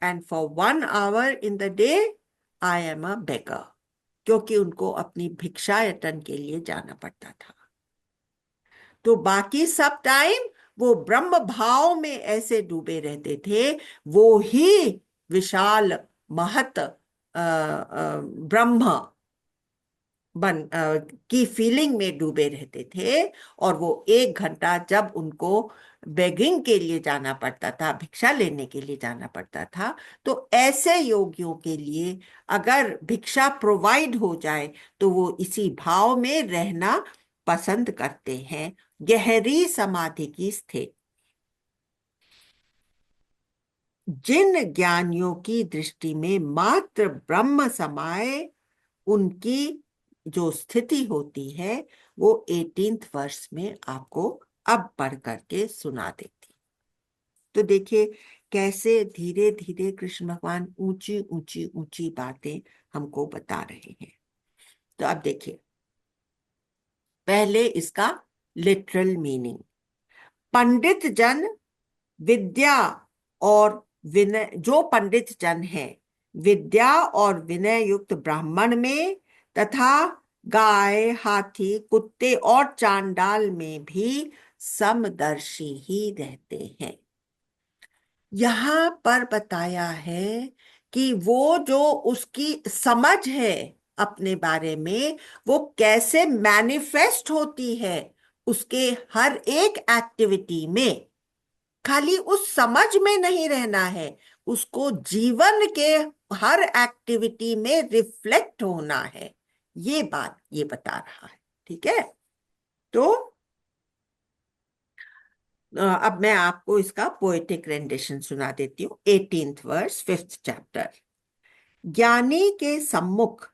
and for 1 hour in the day I am a beggar. क्योंकि उनको अपनी भिक्षाटन के लिए जाना पड़ता था। तो बाकी सब टाइम वो ब्रह्म भाव में ऐसे डूबे रहते थे, वो ही विशाल महत ब्रह्म की फीलिंग में डूबे रहते थे। और वो 1 घंटा जब उनको बेगिंग के लिए जाना पड़ता था, भिक्षा लेने के लिए जाना पड़ता था, तो ऐसे योगियों के लिए अगर भिक्षा प्रोवाइड हो जाए तो वो इसी भाव में रहना पसंद करते हैं, गहरी समाधि की स्थिति। जिन ज्ञानियों की दृष्टि में मात्र ब्रह्म समाये, उनकी जो स्थिति होती है वो 18th वर्ष में आपको अब पढ़ करके सुना देती। तो देखिए कैसे धीरे धीरे कृष्ण भगवान ऊंची ऊंची ऊंची बातें हमको बता रहे हैं। तो अब देखिए पहले इसका लिटरल मीनिंग। पंडित जन विद्या और विनय, जो पंडित जन है विद्या और विनय युक्त ब्राह्मण में तथा गाय, हाथी, कुत्ते और चांडाल में भी समदर्शी ही रहते हैं। यहां पर बताया है कि वो जो उसकी समझ है अपने बारे में वो कैसे मैनिफेस्ट होती है उसके हर एक एक्टिविटी में। खाली उस समझ में नहीं रहना है, उसको जीवन के हर एक्टिविटी में रिफ्लेक्ट होना है। ये बात ये बता रहा है। ठीक है, तो अब मैं आपको इसका पोएटिक रेंडिशन सुना देती हूँ। 18th verse 5th chapter. ज्ञानी के सम्मुख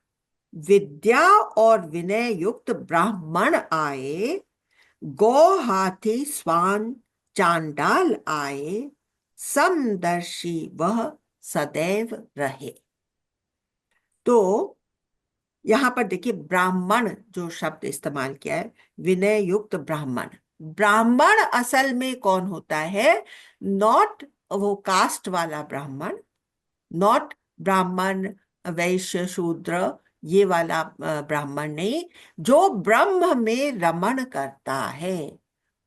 विद्या और विनय युक्त ब्राह्मण आए, गौ, हाथी, स्वान, चांडाल आए, समदर्शी वह सदैव रहे। तो यहां पर देखिए ब्राह्मण जो शब्द इस्तेमाल किया है, विनय युक्त ब्राह्मण। ब्राह्मण असल में कौन होता है? नॉट वो कास्ट वाला ब्राह्मण, नॉट ब्राह्मण वैश्य शूद्र ये वाला ब्राह्मण नहीं, जो ब्रह्म में रमण करता है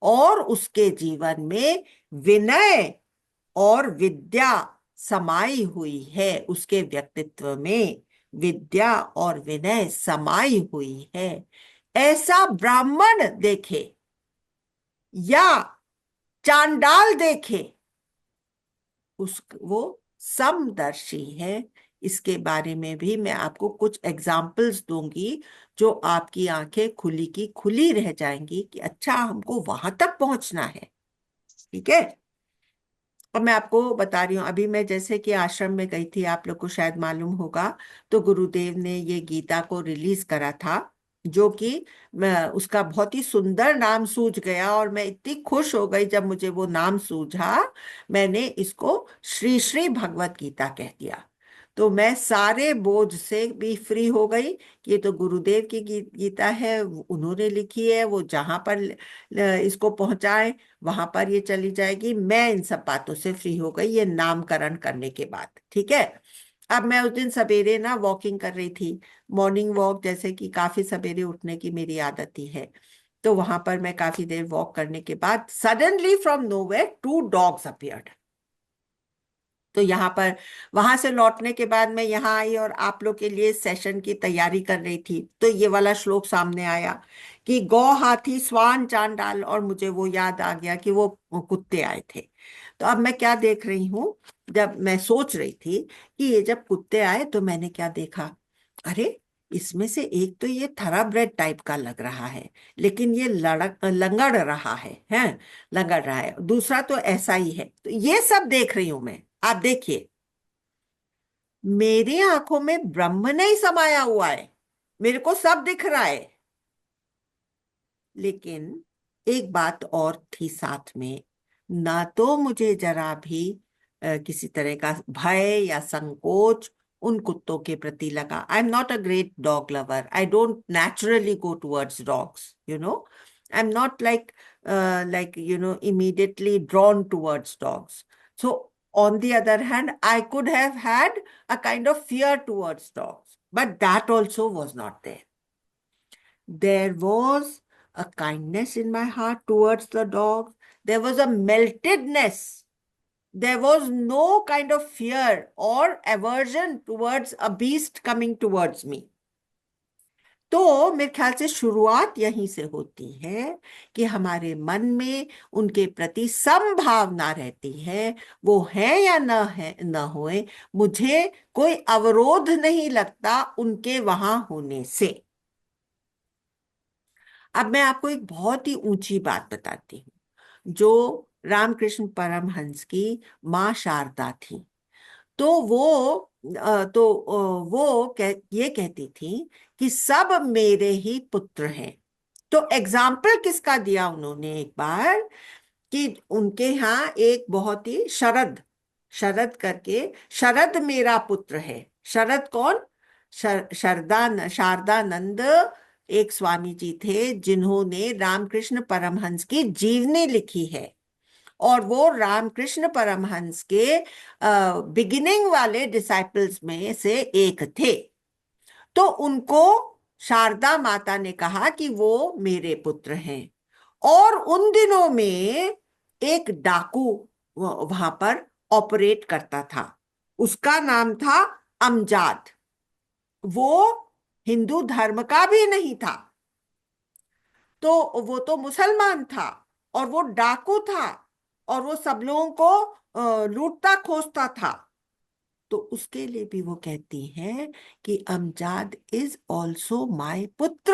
और उसके जीवन में विनय और विद्या समाई हुई है, उसके व्यक्तित्व में विद्या और विनय समाई हुई है, ऐसा ब्राह्मण देखे या चांडाल देखे उस वो समदर्शी है। इसके बारे में भी मैं आपको कुछ एग्जाम्पल्स दूंगी जो आपकी आंखें खुली की खुली रह जाएंगी कि अच्छा हमको वहां तक पहुंचना है। ठीक है, अब मैं आपको बता रही हूँ, अभी मैं जैसे कि आश्रम में गई थी, आप लोग को शायद मालूम होगा, तो गुरुदेव ने ये गीता को रिलीज करा था, जो कि उसका बहुत ही सुंदर नाम सूझ गया और मैं इतनी खुश हो गई जब मुझे वो नाम सूझा। मैंने इसको श्री श्री भगवत गीता कह दिया। तो मैं सारे बोझ से भी फ्री हो गई कि ये तो गुरुदेव की गीता है, उन्होंने लिखी है, वो जहां पर इसको पहुंचाए वहां पर ये चली जाएगी। मैं इन सब बातों से फ्री हो गई ये नामकरण करने के बाद। ठीक है, अब मैं उस दिन सवेरे ना वॉकिंग कर रही थी, मॉर्निंग वॉक, जैसे कि काफी सवेरे उठने की मेरी आदत ही है। तो वहां पर मैं काफी देर वॉक करने के बाद suddenly from nowhere 2 dogs appeared. तो यहाँ पर वहां से लौटने के बाद मैं यहाँ आई और आप लोग के लिए सेशन की तैयारी कर रही थी, तो ये वाला श्लोक सामने आया कि गौ हाथी स्वान चांडाल, और मुझे वो याद आ गया कि वो कुत्ते आए थे। तो अब मैं क्या देख रही हूँ, जब मैं सोच रही थी कि ये जब कुत्ते आए तो मैंने क्या देखा, अरे इसमें से एक तो ये थराब्रेड टाइप का लग रहा है, लेकिन ये लड़क लंगड़ रहा है लंगड़ रहा है, दूसरा तो ऐसा ही है। तो ये सब देख रही हूं मैं। आप देखिए, मेरी आंखों में ब्रह्म नहीं समाया हुआ है, मेरे को सब दिख रहा है, लेकिन एक बात और थी साथ में, ना तो मुझे जरा भी किसी तरह का भय या संकोच उन कुत्तों के प्रति लगा। I am not a great dog lover, I don't naturally go towards dogs, I am not like immediately drawn towards dogs. So on the other hand, I could have had a kind of fear towards dogs, but that also was not there. There was a kindness in my heart towards the dog. There was a meltedness. There was no kind of fear or aversion towards a beast coming towards me. तो मेरे ख्याल से शुरुआत यहीं से होती है कि हमारे मन में उनके प्रति संभावना रहती है, वो है या न होए, मुझे कोई अवरोध नहीं लगता उनके वहां होने से। अब मैं आपको एक बहुत ही ऊंची बात बताती हूँ, जो रामकृष्ण परमहंस की माँ शारदा थी। तो वो ये कहती थी कि सब मेरे ही पुत्र हैं। तो एग्जाम्पल किसका दिया उन्होंने एक बार, कि उनके यहाँ एक बहुत ही शरद शरद करके, शरद मेरा पुत्र है। शरद कौन? शारदानंद एक स्वामी जी थे जिन्होंने रामकृष्ण परमहंस की जीवनी लिखी है, और वो रामकृष्ण परमहंस के बिगिनिंग वाले डिसाइपल्स में से एक थे। तो उनको शारदा माता ने कहा कि वो मेरे पुत्र हैं। और उन दिनों में एक डाकू वहां पर ऑपरेट करता था, उसका नाम था अमजाद। वो हिंदू धर्म का भी नहीं था, तो वो तो मुसलमान था, और वो डाकू था, और वो सब लोगों को लूटता खोजता था। तो उसके लिए भी वो कहती हैं कि अमजाद इज ऑल्सो माय पुत्र,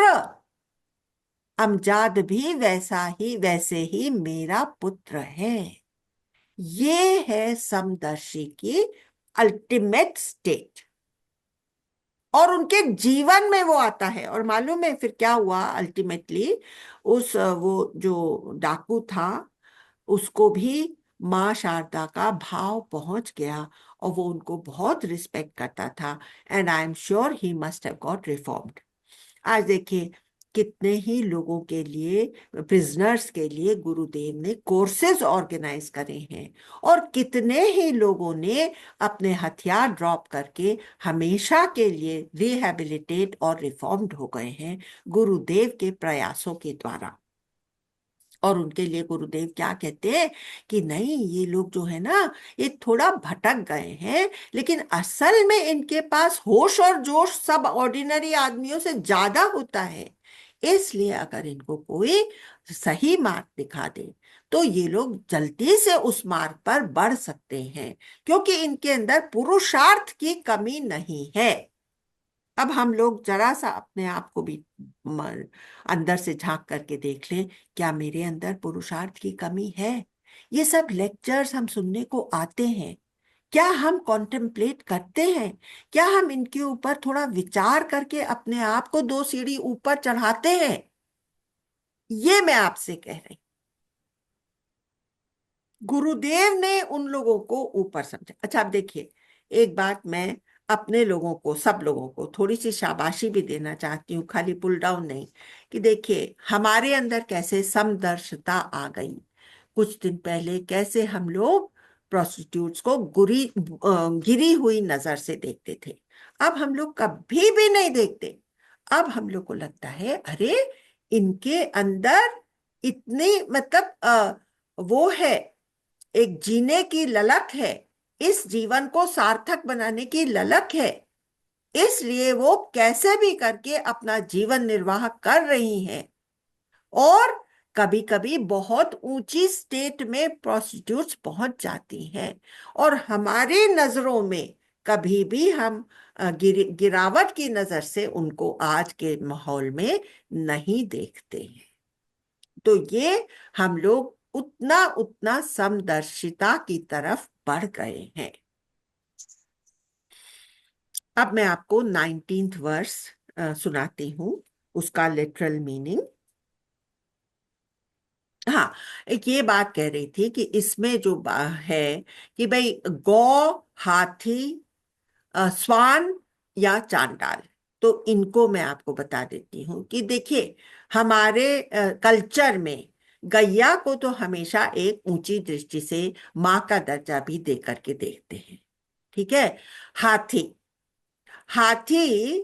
अमजाद भी वैसे ही मेरा पुत्र है। ये है समदर्शी की अल्टीमेट स्टेट, और उनके जीवन में वो आता है। और मालूम है फिर क्या हुआ अल्टीमेटली? वो जो डाकू था उसको भी माँ शारदा का भाव पहुंच गया, और वो उनको बहुत रिस्पेक्ट करता था, and I am sure he must have got reformed. आज देखिए, कितने ही लोगों के लिए, प्रिजनर्स के लिए गुरुदेव ने कोर्सेज ऑर्गेनाइज करे हैं, और कितने ही लोगों ने अपने हथियार ड्रॉप करके हमेशा के लिए रिहैबिलिटेट और रिफॉर्म्ड हो गए हैं गुरुदेव के प्रयासों के द्वारा। और उनके लिए गुरुदेव क्या कहते हैं कि नहीं, ये लोग जो है ना, ये थोड़ा भटक गए हैं, लेकिन असल में इनके पास होश और जोश सब ऑर्डिनरी आदमियों से ज्यादा होता है। इसलिए अगर इनको कोई सही मार्ग दिखा दे तो ये लोग जल्दी से उस मार्ग पर बढ़ सकते हैं, क्योंकि इनके अंदर पुरुषार्थ की कमी नहीं है। अब हम लोग जरा सा अपने आप को भी अंदर से झांक करके देख लें, क्या मेरे अंदर पुरुषार्थ की कमी है? ये सब लेक्चर्स हम सुनने को आते हैं, क्या हम कॉन्टेम्पलेट करते हैं? क्या हम इनके ऊपर थोड़ा विचार करके अपने आप को 2 सीढ़ी ऊपर चढ़ाते हैं? ये मैं आपसे कह रही। गुरुदेव ने उन लोगों को ऊपर समझा। अच्छा, अब देखिए, एक बात मैं अपने लोगों को, सब लोगों को थोड़ी सी शाबाशी भी देना चाहती हूँ, खाली पुल डाउन नहीं, कि देखिए हमारे अंदर कैसे समदर्शिता आ गई। कुछ दिन पहले कैसे हम लोग प्रोस्टिट्यूट्स को गिरी हुई नजर से देखते थे, अब हम लोग कभी भी नहीं देखते। अब हम लोग को लगता है अरे इनके अंदर इतनी, मतलब वो है, एक जीने की ललक है, इस जीवन को सार्थक बनाने की ललक है, इसलिए वो कैसे भी करके अपना जीवन निर्वाह कर रही हैं। और कभी कभी बहुत ऊंची स्टेट में प्रोस्टिट्यूट्स पहुंच जाती हैं, और हमारी नजरों में कभी भी हम गिरावट की नजर से उनको आज के माहौल में नहीं देखते हैं। तो ये हम लोग उतना उतना समदर्शिता की तरफ बढ़ गए हैं। अब मैं आपको 19th वर्स सुनाती हूँ, उसका लिटरल मीनिंग। हाँ, एक ये बात कह रही थी कि इसमें जो है कि भाई गौ, हाथी, स्वान या चांडाल, तो इनको मैं आपको बता देती हूँ कि देखिए, हमारे कल्चर में गैया को तो हमेशा एक ऊंची दृष्टि से माँ का दर्जा भी दे करके देखते हैं। ठीक है। हाथी हाथी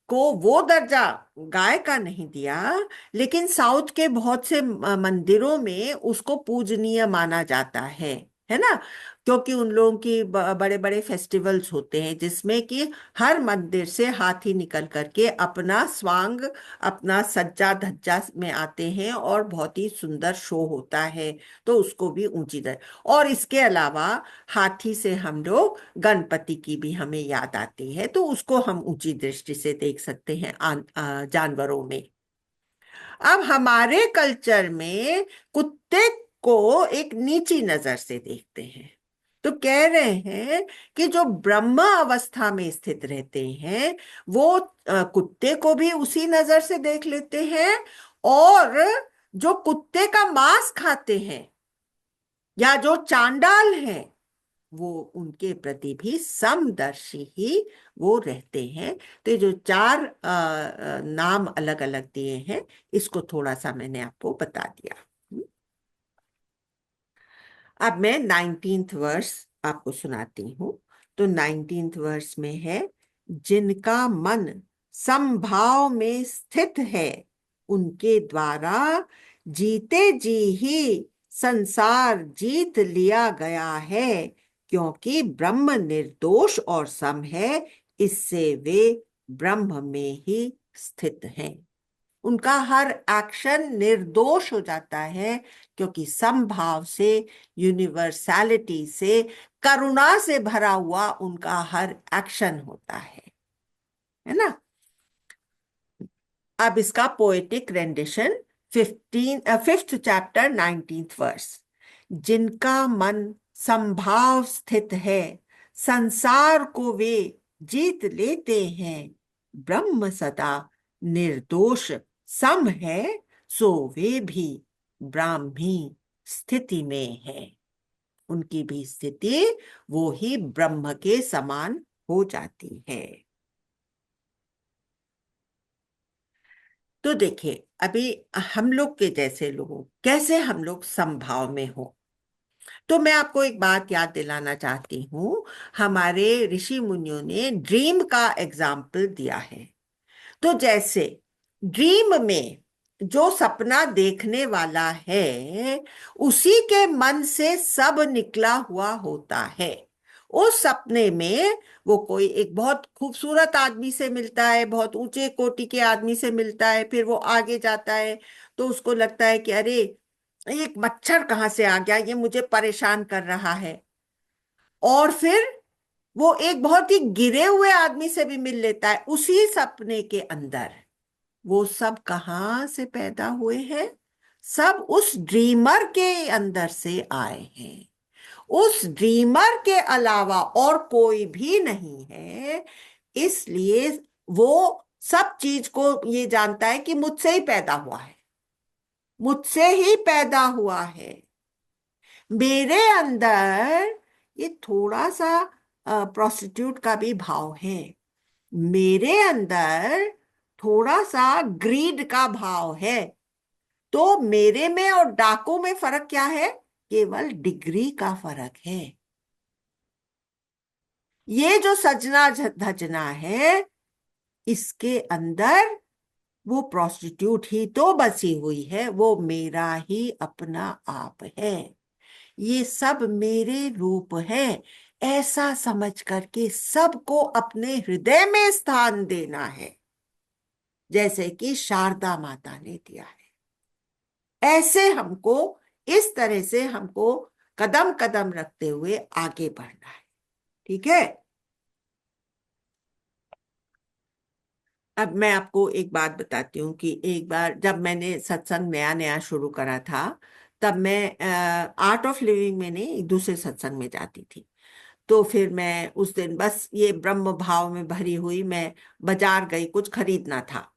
को वो दर्जा गाय का नहीं दिया, लेकिन साउथ के बहुत से मंदिरों में उसको पूजनीय माना जाता है ना। क्योंकि उन लोगों की बड़े बड़े फेस्टिवल्स होते हैं जिसमें कि हर मंदिर से हाथी निकल करके अपना स्वांग, अपना सज्जा धज्जा में आते हैं और बहुत ही सुंदर शो होता है। तो उसको भी ऊंची दर, और इसके अलावा हाथी से हम लोग गणपति की भी हमें याद आती है, तो उसको हम ऊंची दृष्टि से देख सकते हैं जानवरों में। अब हमारे कल्चर में कुत्ते को एक नीची नजर से देखते हैं। तो कह रहे हैं कि जो ब्रह्म अवस्था में स्थित रहते हैं वो कुत्ते को भी उसी नजर से देख लेते हैं, और जो कुत्ते का मांस खाते हैं या जो चांडाल हैं वो उनके प्रति भी समदर्शी ही वो रहते हैं। तो ये जो चार नाम अलग अलग दिए हैं, इसको थोड़ा सा मैंने आपको बता दिया। अब मैं 19th वर्स आपको सुनाती हूँ। तो 19th वर्स में है, जिनका मन समभाव में स्थित है उनके द्वारा जीते जी ही संसार जीत लिया गया है, क्योंकि ब्रह्म निर्दोष और सम है, इससे वे ब्रह्म में ही स्थित हैं। उनका हर एक्शन निर्दोष हो जाता है, क्योंकि समभाव से, यूनिवर्सैलिटी से, करुणा से भरा हुआ उनका हर एक्शन होता है ना। अब इसका poetic rendition 5th chapter 19th verse. जिनका मन संभाव स्थित है संसार को वे जीत लेते हैं, ब्रह्म सदा निर्दोष सम है, सो वे भी ब्राह्मी स्थिति में है। उनकी भी स्थिति वो ही ब्रह्म के समान हो जाती है। तो देखिए, अभी हम लोग के जैसे लोगों कैसे हम लोग समभाव में हो, तो मैं आपको एक बात याद दिलाना चाहती हूँ। हमारे ऋषि मुनियों ने ड्रीम का एग्जाम्पल दिया है। तो जैसे ड्रीम में जो सपना देखने वाला है उसी के मन से सब निकला हुआ होता है। उस सपने में वो कोई एक बहुत खूबसूरत आदमी से मिलता है, बहुत ऊंचे कोटि के आदमी से मिलता है, फिर वो आगे जाता है तो उसको लगता है कि अरे, एक मच्छर कहाँ से आ गया, ये मुझे परेशान कर रहा है। और फिर वो एक बहुत ही गिरे हुए आदमी से भी मिल लेता है उसी सपने के अंदर। वो सब कहाँ से पैदा हुए हैं? सब उस ड्रीमर के अंदर से आए हैं। उस ड्रीमर के अलावा और कोई भी नहीं है। इसलिए वो सब चीज को ये जानता है कि मुझसे ही पैदा हुआ है, मुझसे ही पैदा हुआ है। मेरे अंदर ये थोड़ा सा प्रोस्टिट्यूट का भी भाव है, मेरे अंदर थोड़ा सा ग्रीड का भाव है। तो मेरे में और डाकू में फर्क क्या है? केवल डिग्री का फर्क है। ये जो सजना धजना है, इसके अंदर वो प्रोस्टिट्यूट ही तो बसी हुई है, वो मेरा ही अपना आप है। ये सब मेरे रूप है, ऐसा समझ करके सबको अपने हृदय में स्थान देना है, जैसे कि शारदा माता ने दिया है। ऐसे हमको, इस तरह से हमको कदम कदम रखते हुए आगे बढ़ना है। ठीक है। अब मैं आपको एक बात बताती हूँ कि एक बार जब मैंने सत्संग नया नया शुरू करा था, तब मैं आर्ट ऑफ लिविंग में नहीं, एक दूसरे सत्संग में जाती थी। तो फिर मैं उस दिन बस ये ब्रह्म भाव में भरी हुई मैं बाजार गई, कुछ खरीदना था।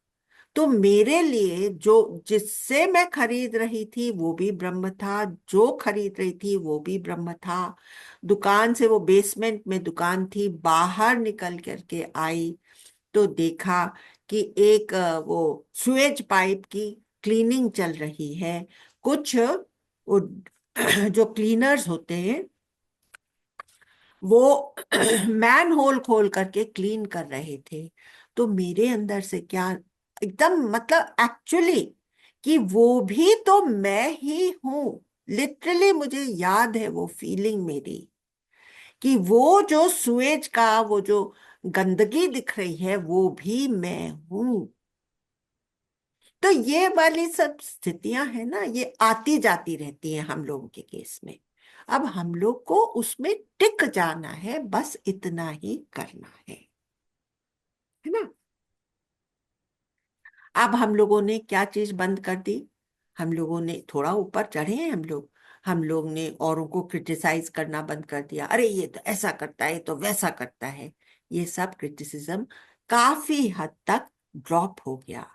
तो मेरे लिए जो, जिससे मैं खरीद रही थी वो भी ब्रह्म था, जो खरीद रही थी वो भी ब्रह्म था। दुकान से, वो बेसमेंट में दुकान थी, बाहर निकल करके आई तो देखा कि एक वो सुएज पाइप की क्लीनिंग चल रही है। कुछ वो जो क्लीनर्स होते हैं वो मैन होल खोल करके क्लीन कर रहे थे। तो मेरे अंदर से क्या, एकदम मतलब एक्चुअली, कि वो भी तो मैं ही हूं। लिटरली मुझे याद है वो फीलिंग मेरी, कि वो जो सुएज का वो जो गंदगी दिख रही है वो भी मैं हूं। तो ये वाली सब स्थितियां है ना, ये आती जाती रहती हैं हम लोगों के केस में। अब हम लोग को उसमें टिक जाना है, बस इतना ही करना है ना। अब हम लोगों ने क्या चीज बंद कर दी, हम लोगों ने थोड़ा ऊपर चढ़े हैं हम लोग ने औरों को क्रिटिसाइज करना बंद कर दिया। अरे ये तो ऐसा करता है, ये तो वैसा करता है। ये सब क्रिटिसिज्म काफी हद तक ड्रॉप हो गया।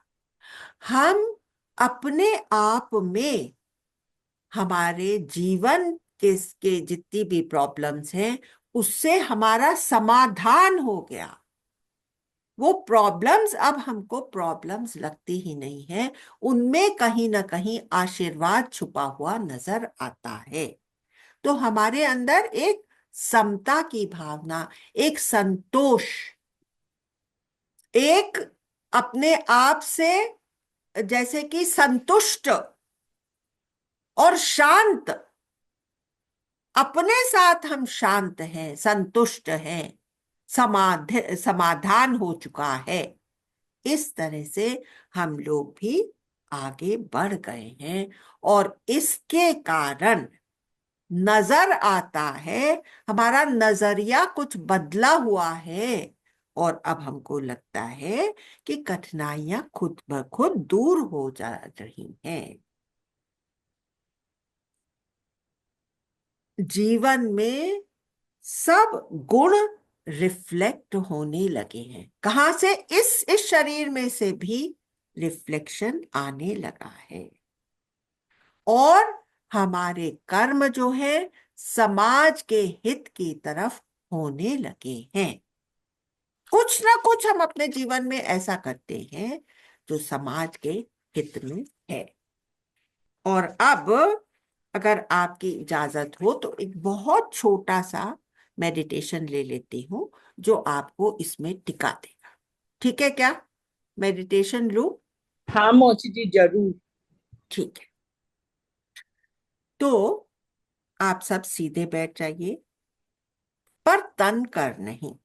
हम अपने आप में, हमारे जीवन के जितनी भी प्रॉब्लम्स हैं उससे हमारा समाधान हो गया। वो प्रॉब्लम्स अब हमको प्रॉब्लम्स लगती ही नहीं है, उनमें कहीं ना कहीं आशीर्वाद छुपा हुआ नजर आता है। तो हमारे अंदर एक समता की भावना, एक संतोष, एक अपने आप से जैसे कि संतुष्ट और शांत, अपने साथ हम शांत हैं, संतुष्ट हैं, समाधान हो चुका है। इस तरह से हम लोग भी आगे बढ़ गए हैं, और इसके कारण नजर आता है, हमारा नजरिया कुछ बदला हुआ है। और अब हमको लगता है कि कठिनाइयां खुद ब खुद दूर हो जा रही हैं। जीवन में सब गुण रिफ्लेक्ट होने लगे हैं। कहां से? इस शरीर में से भी रिफ्लेक्शन आने लगा है। और हमारे कर्म जो है समाज के हित की तरफ होने लगे हैं। कुछ ना कुछ हम अपने जीवन में ऐसा करते हैं जो समाज के हित में है। और अब अगर आपकी इजाजत हो तो एक बहुत छोटा सा मेडिटेशन ले लेती हूं जो आपको इसमें टिका देगा। ठीक है क्या? मेडिटेशन लूं? हाँ मोची जी जरूर। ठीक है। तो आप सब सीधे बैठ जाइए, पर तन कर नहीं,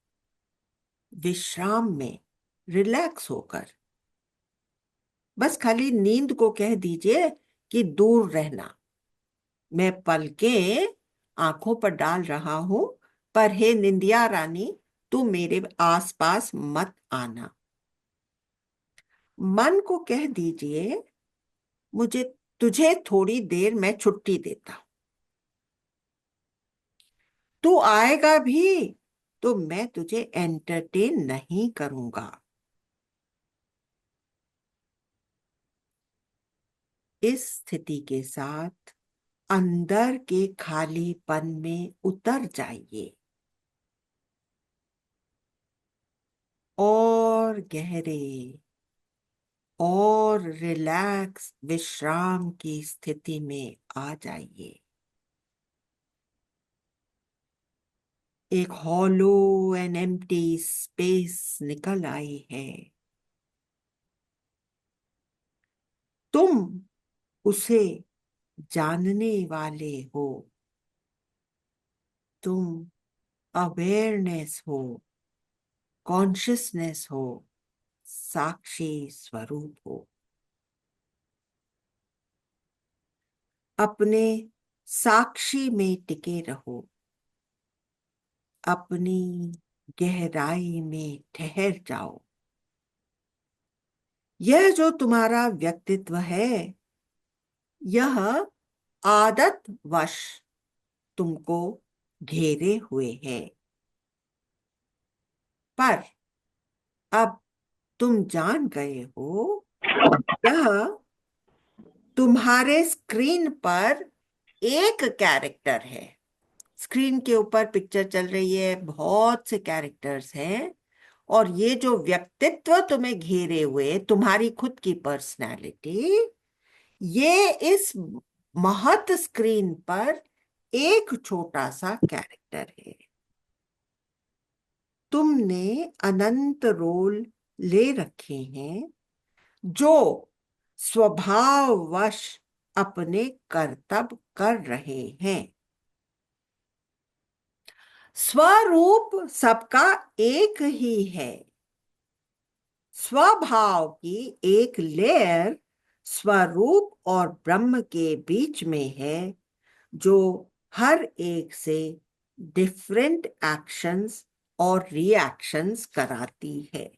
विश्राम में, रिलैक्स होकर। बस खाली नींद को कह दीजिए कि दूर रहना। मैं पलकें आंखों पर डाल रहा हूं, पर हे निंदिया रानी, तू मेरे आसपास मत आना। मन को कह दीजिए, मुझे, तुझे थोड़ी देर में छुट्टी देता हूं। तू आएगा भी तो मैं तुझे एंटरटेन नहीं करूंगा। इस स्थिति के साथ अंदर के खालीपन में उतर जाइए, और गहरे और रिलैक्स विश्राम की स्थिति में आ जाइए। एक हॉलो एंड एम्प्टी स्पेस निकल आई है। तुम उसे जानने वाले हो। तुम अवेयरनेस हो, कॉन्शियसनेस हो, साक्षी स्वरूप हो। अपने साक्षी में टिके रहो, अपनी गहराई में ठहर जाओ। यह जो तुम्हारा व्यक्तित्व है, यह आदत वश तुमको घेरे हुए है, पर अब तुम जान गए हो, यह तुम्हारे स्क्रीन पर एक कैरेक्टर है। स्क्रीन के ऊपर पिक्चर चल रही है, बहुत से कैरेक्टर्स हैं, और ये जो व्यक्तित्व तुम्हें घेरे हुए, तुम्हारी खुद की पर्सनालिटी, ये इस महत स्क्रीन पर एक छोटा सा कैरेक्टर है। तुमने अनंत रोल ले रखे हैं, जो स्वभाववश अपने कर्तव्य कर रहे हैं। स्वरूप सबका एक ही है। स्वभाव की एक लेयर स्वरूप और ब्रह्म के बीच में है, जो हर एक से डिफरेंट एक्शंस और रिएक्शंस कराती है।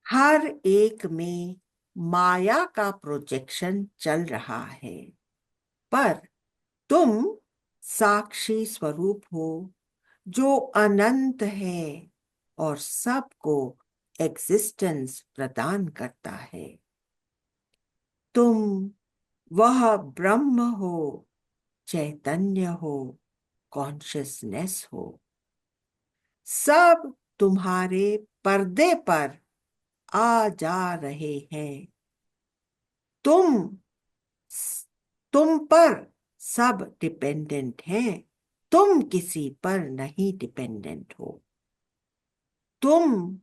हर एक में माया का प्रोजेक्शन चल रहा है, पर तुम साक्षी स्वरूप हो, जो अनंत है और सबको एग्जिस्टेंस प्रदान करता है। तुम वह ब्रह्म हो, चैतन्य हो, कॉन्शियसनेस हो। सब तुम्हारे पर्दे पर आ जा रहे हैं। तुम तुम पर सब डिपेंडेंट हैं, तुम किसी पर नहीं डिपेंडेंट हो। तुम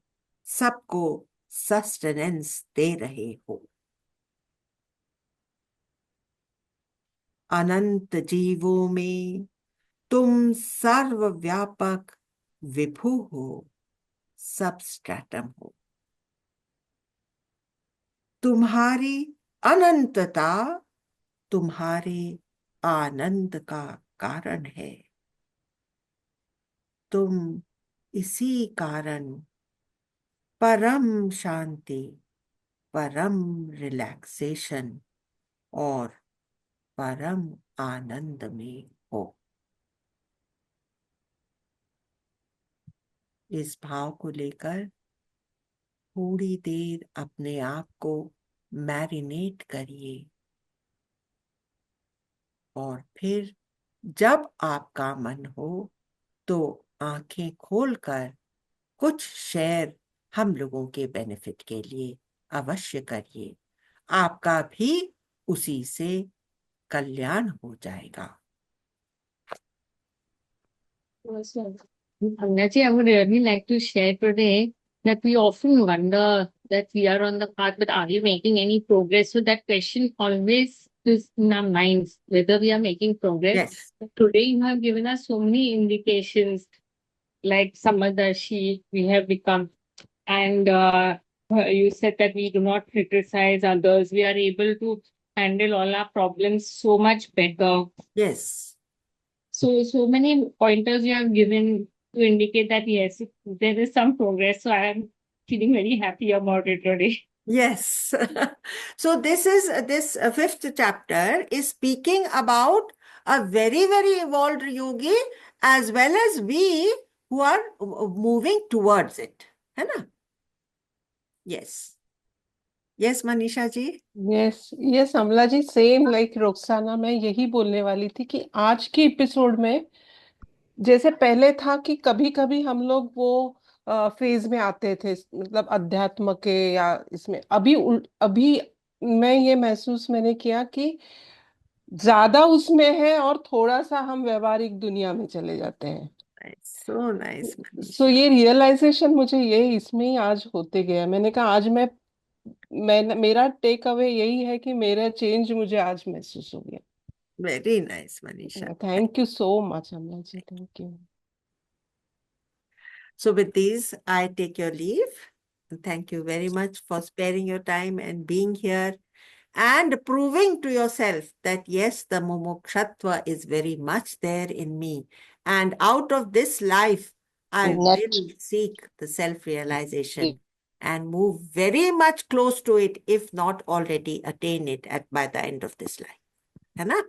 सबको सस्टेनेंस दे रहे हो। अनंत जीवों में तुम सर्वव्यापक विभु हो, सबस्ट्रेटम हो। तुम्हारी अनंतता तुम्हारे आनंद का कारण है। तुम इसी कारण परम शांति, परम रिलैक्सेशन और परम आनंद में हो। इस भाव को लेकर थोड़ी देर अपने आप को मैरिनेट करिए, और फिर जब आपका मन हो तो आंखें खोलकर कुछ शेयर हम लोगों के बेनिफिट के लिए अवश्य करिए। आपका भी उसी से कल्याण हो जाएगा। Awesome. Bhavnaji, I would really like to share today that we often wonder that we are on the path, but are we making any progress? So that question always is in our minds, whether we are making progress. Yes. But today you have given us so many indications, like Samadharshi we have become. And you said that we do not criticize others. We are able to handle all our problems so much better. Yes. So many pointers you have given to indicate that yes, there is some progress. So I am feeling very happy about it today. Yes. So this fifth chapter is speaking about a very, very evolved yogi, as well as we who are moving towards it. है ना? Yes. Yes, Manisha जी. Yes yes अमला जी, same like रोक्साना, मैं यही बोलने वाली थी कि आज के एपिसोड में जैसे पहले था कि कभी कभी हम लोग वो फेज में आते थे, मतलब अध्यात्म के या इसमें, अभी मैं ये महसूस मैंने किया कि ज्यादा उसमें है और थोड़ा सा हम व्यवहारिक दुनिया में चले जाते हैं। So nice, सो Manisha. ये रियलाइजेशन मुझे ये इसमें ही आज होते गया। मैंने कहा आज मैं मेरा टेक अवे यही है कि मेरा चेंज मुझे आज महसूस हो गया। Very nice, Manisha. Thank you so much, Amla ji. Thank you. So with these, I take your leave. Thank you very much for sparing your time and being here and proving to yourself that yes, the mumukshatva is very much there in me. And out of this life, I will seek the self-realization and move very much close to it, if not already attain it by the end of this life. है ना?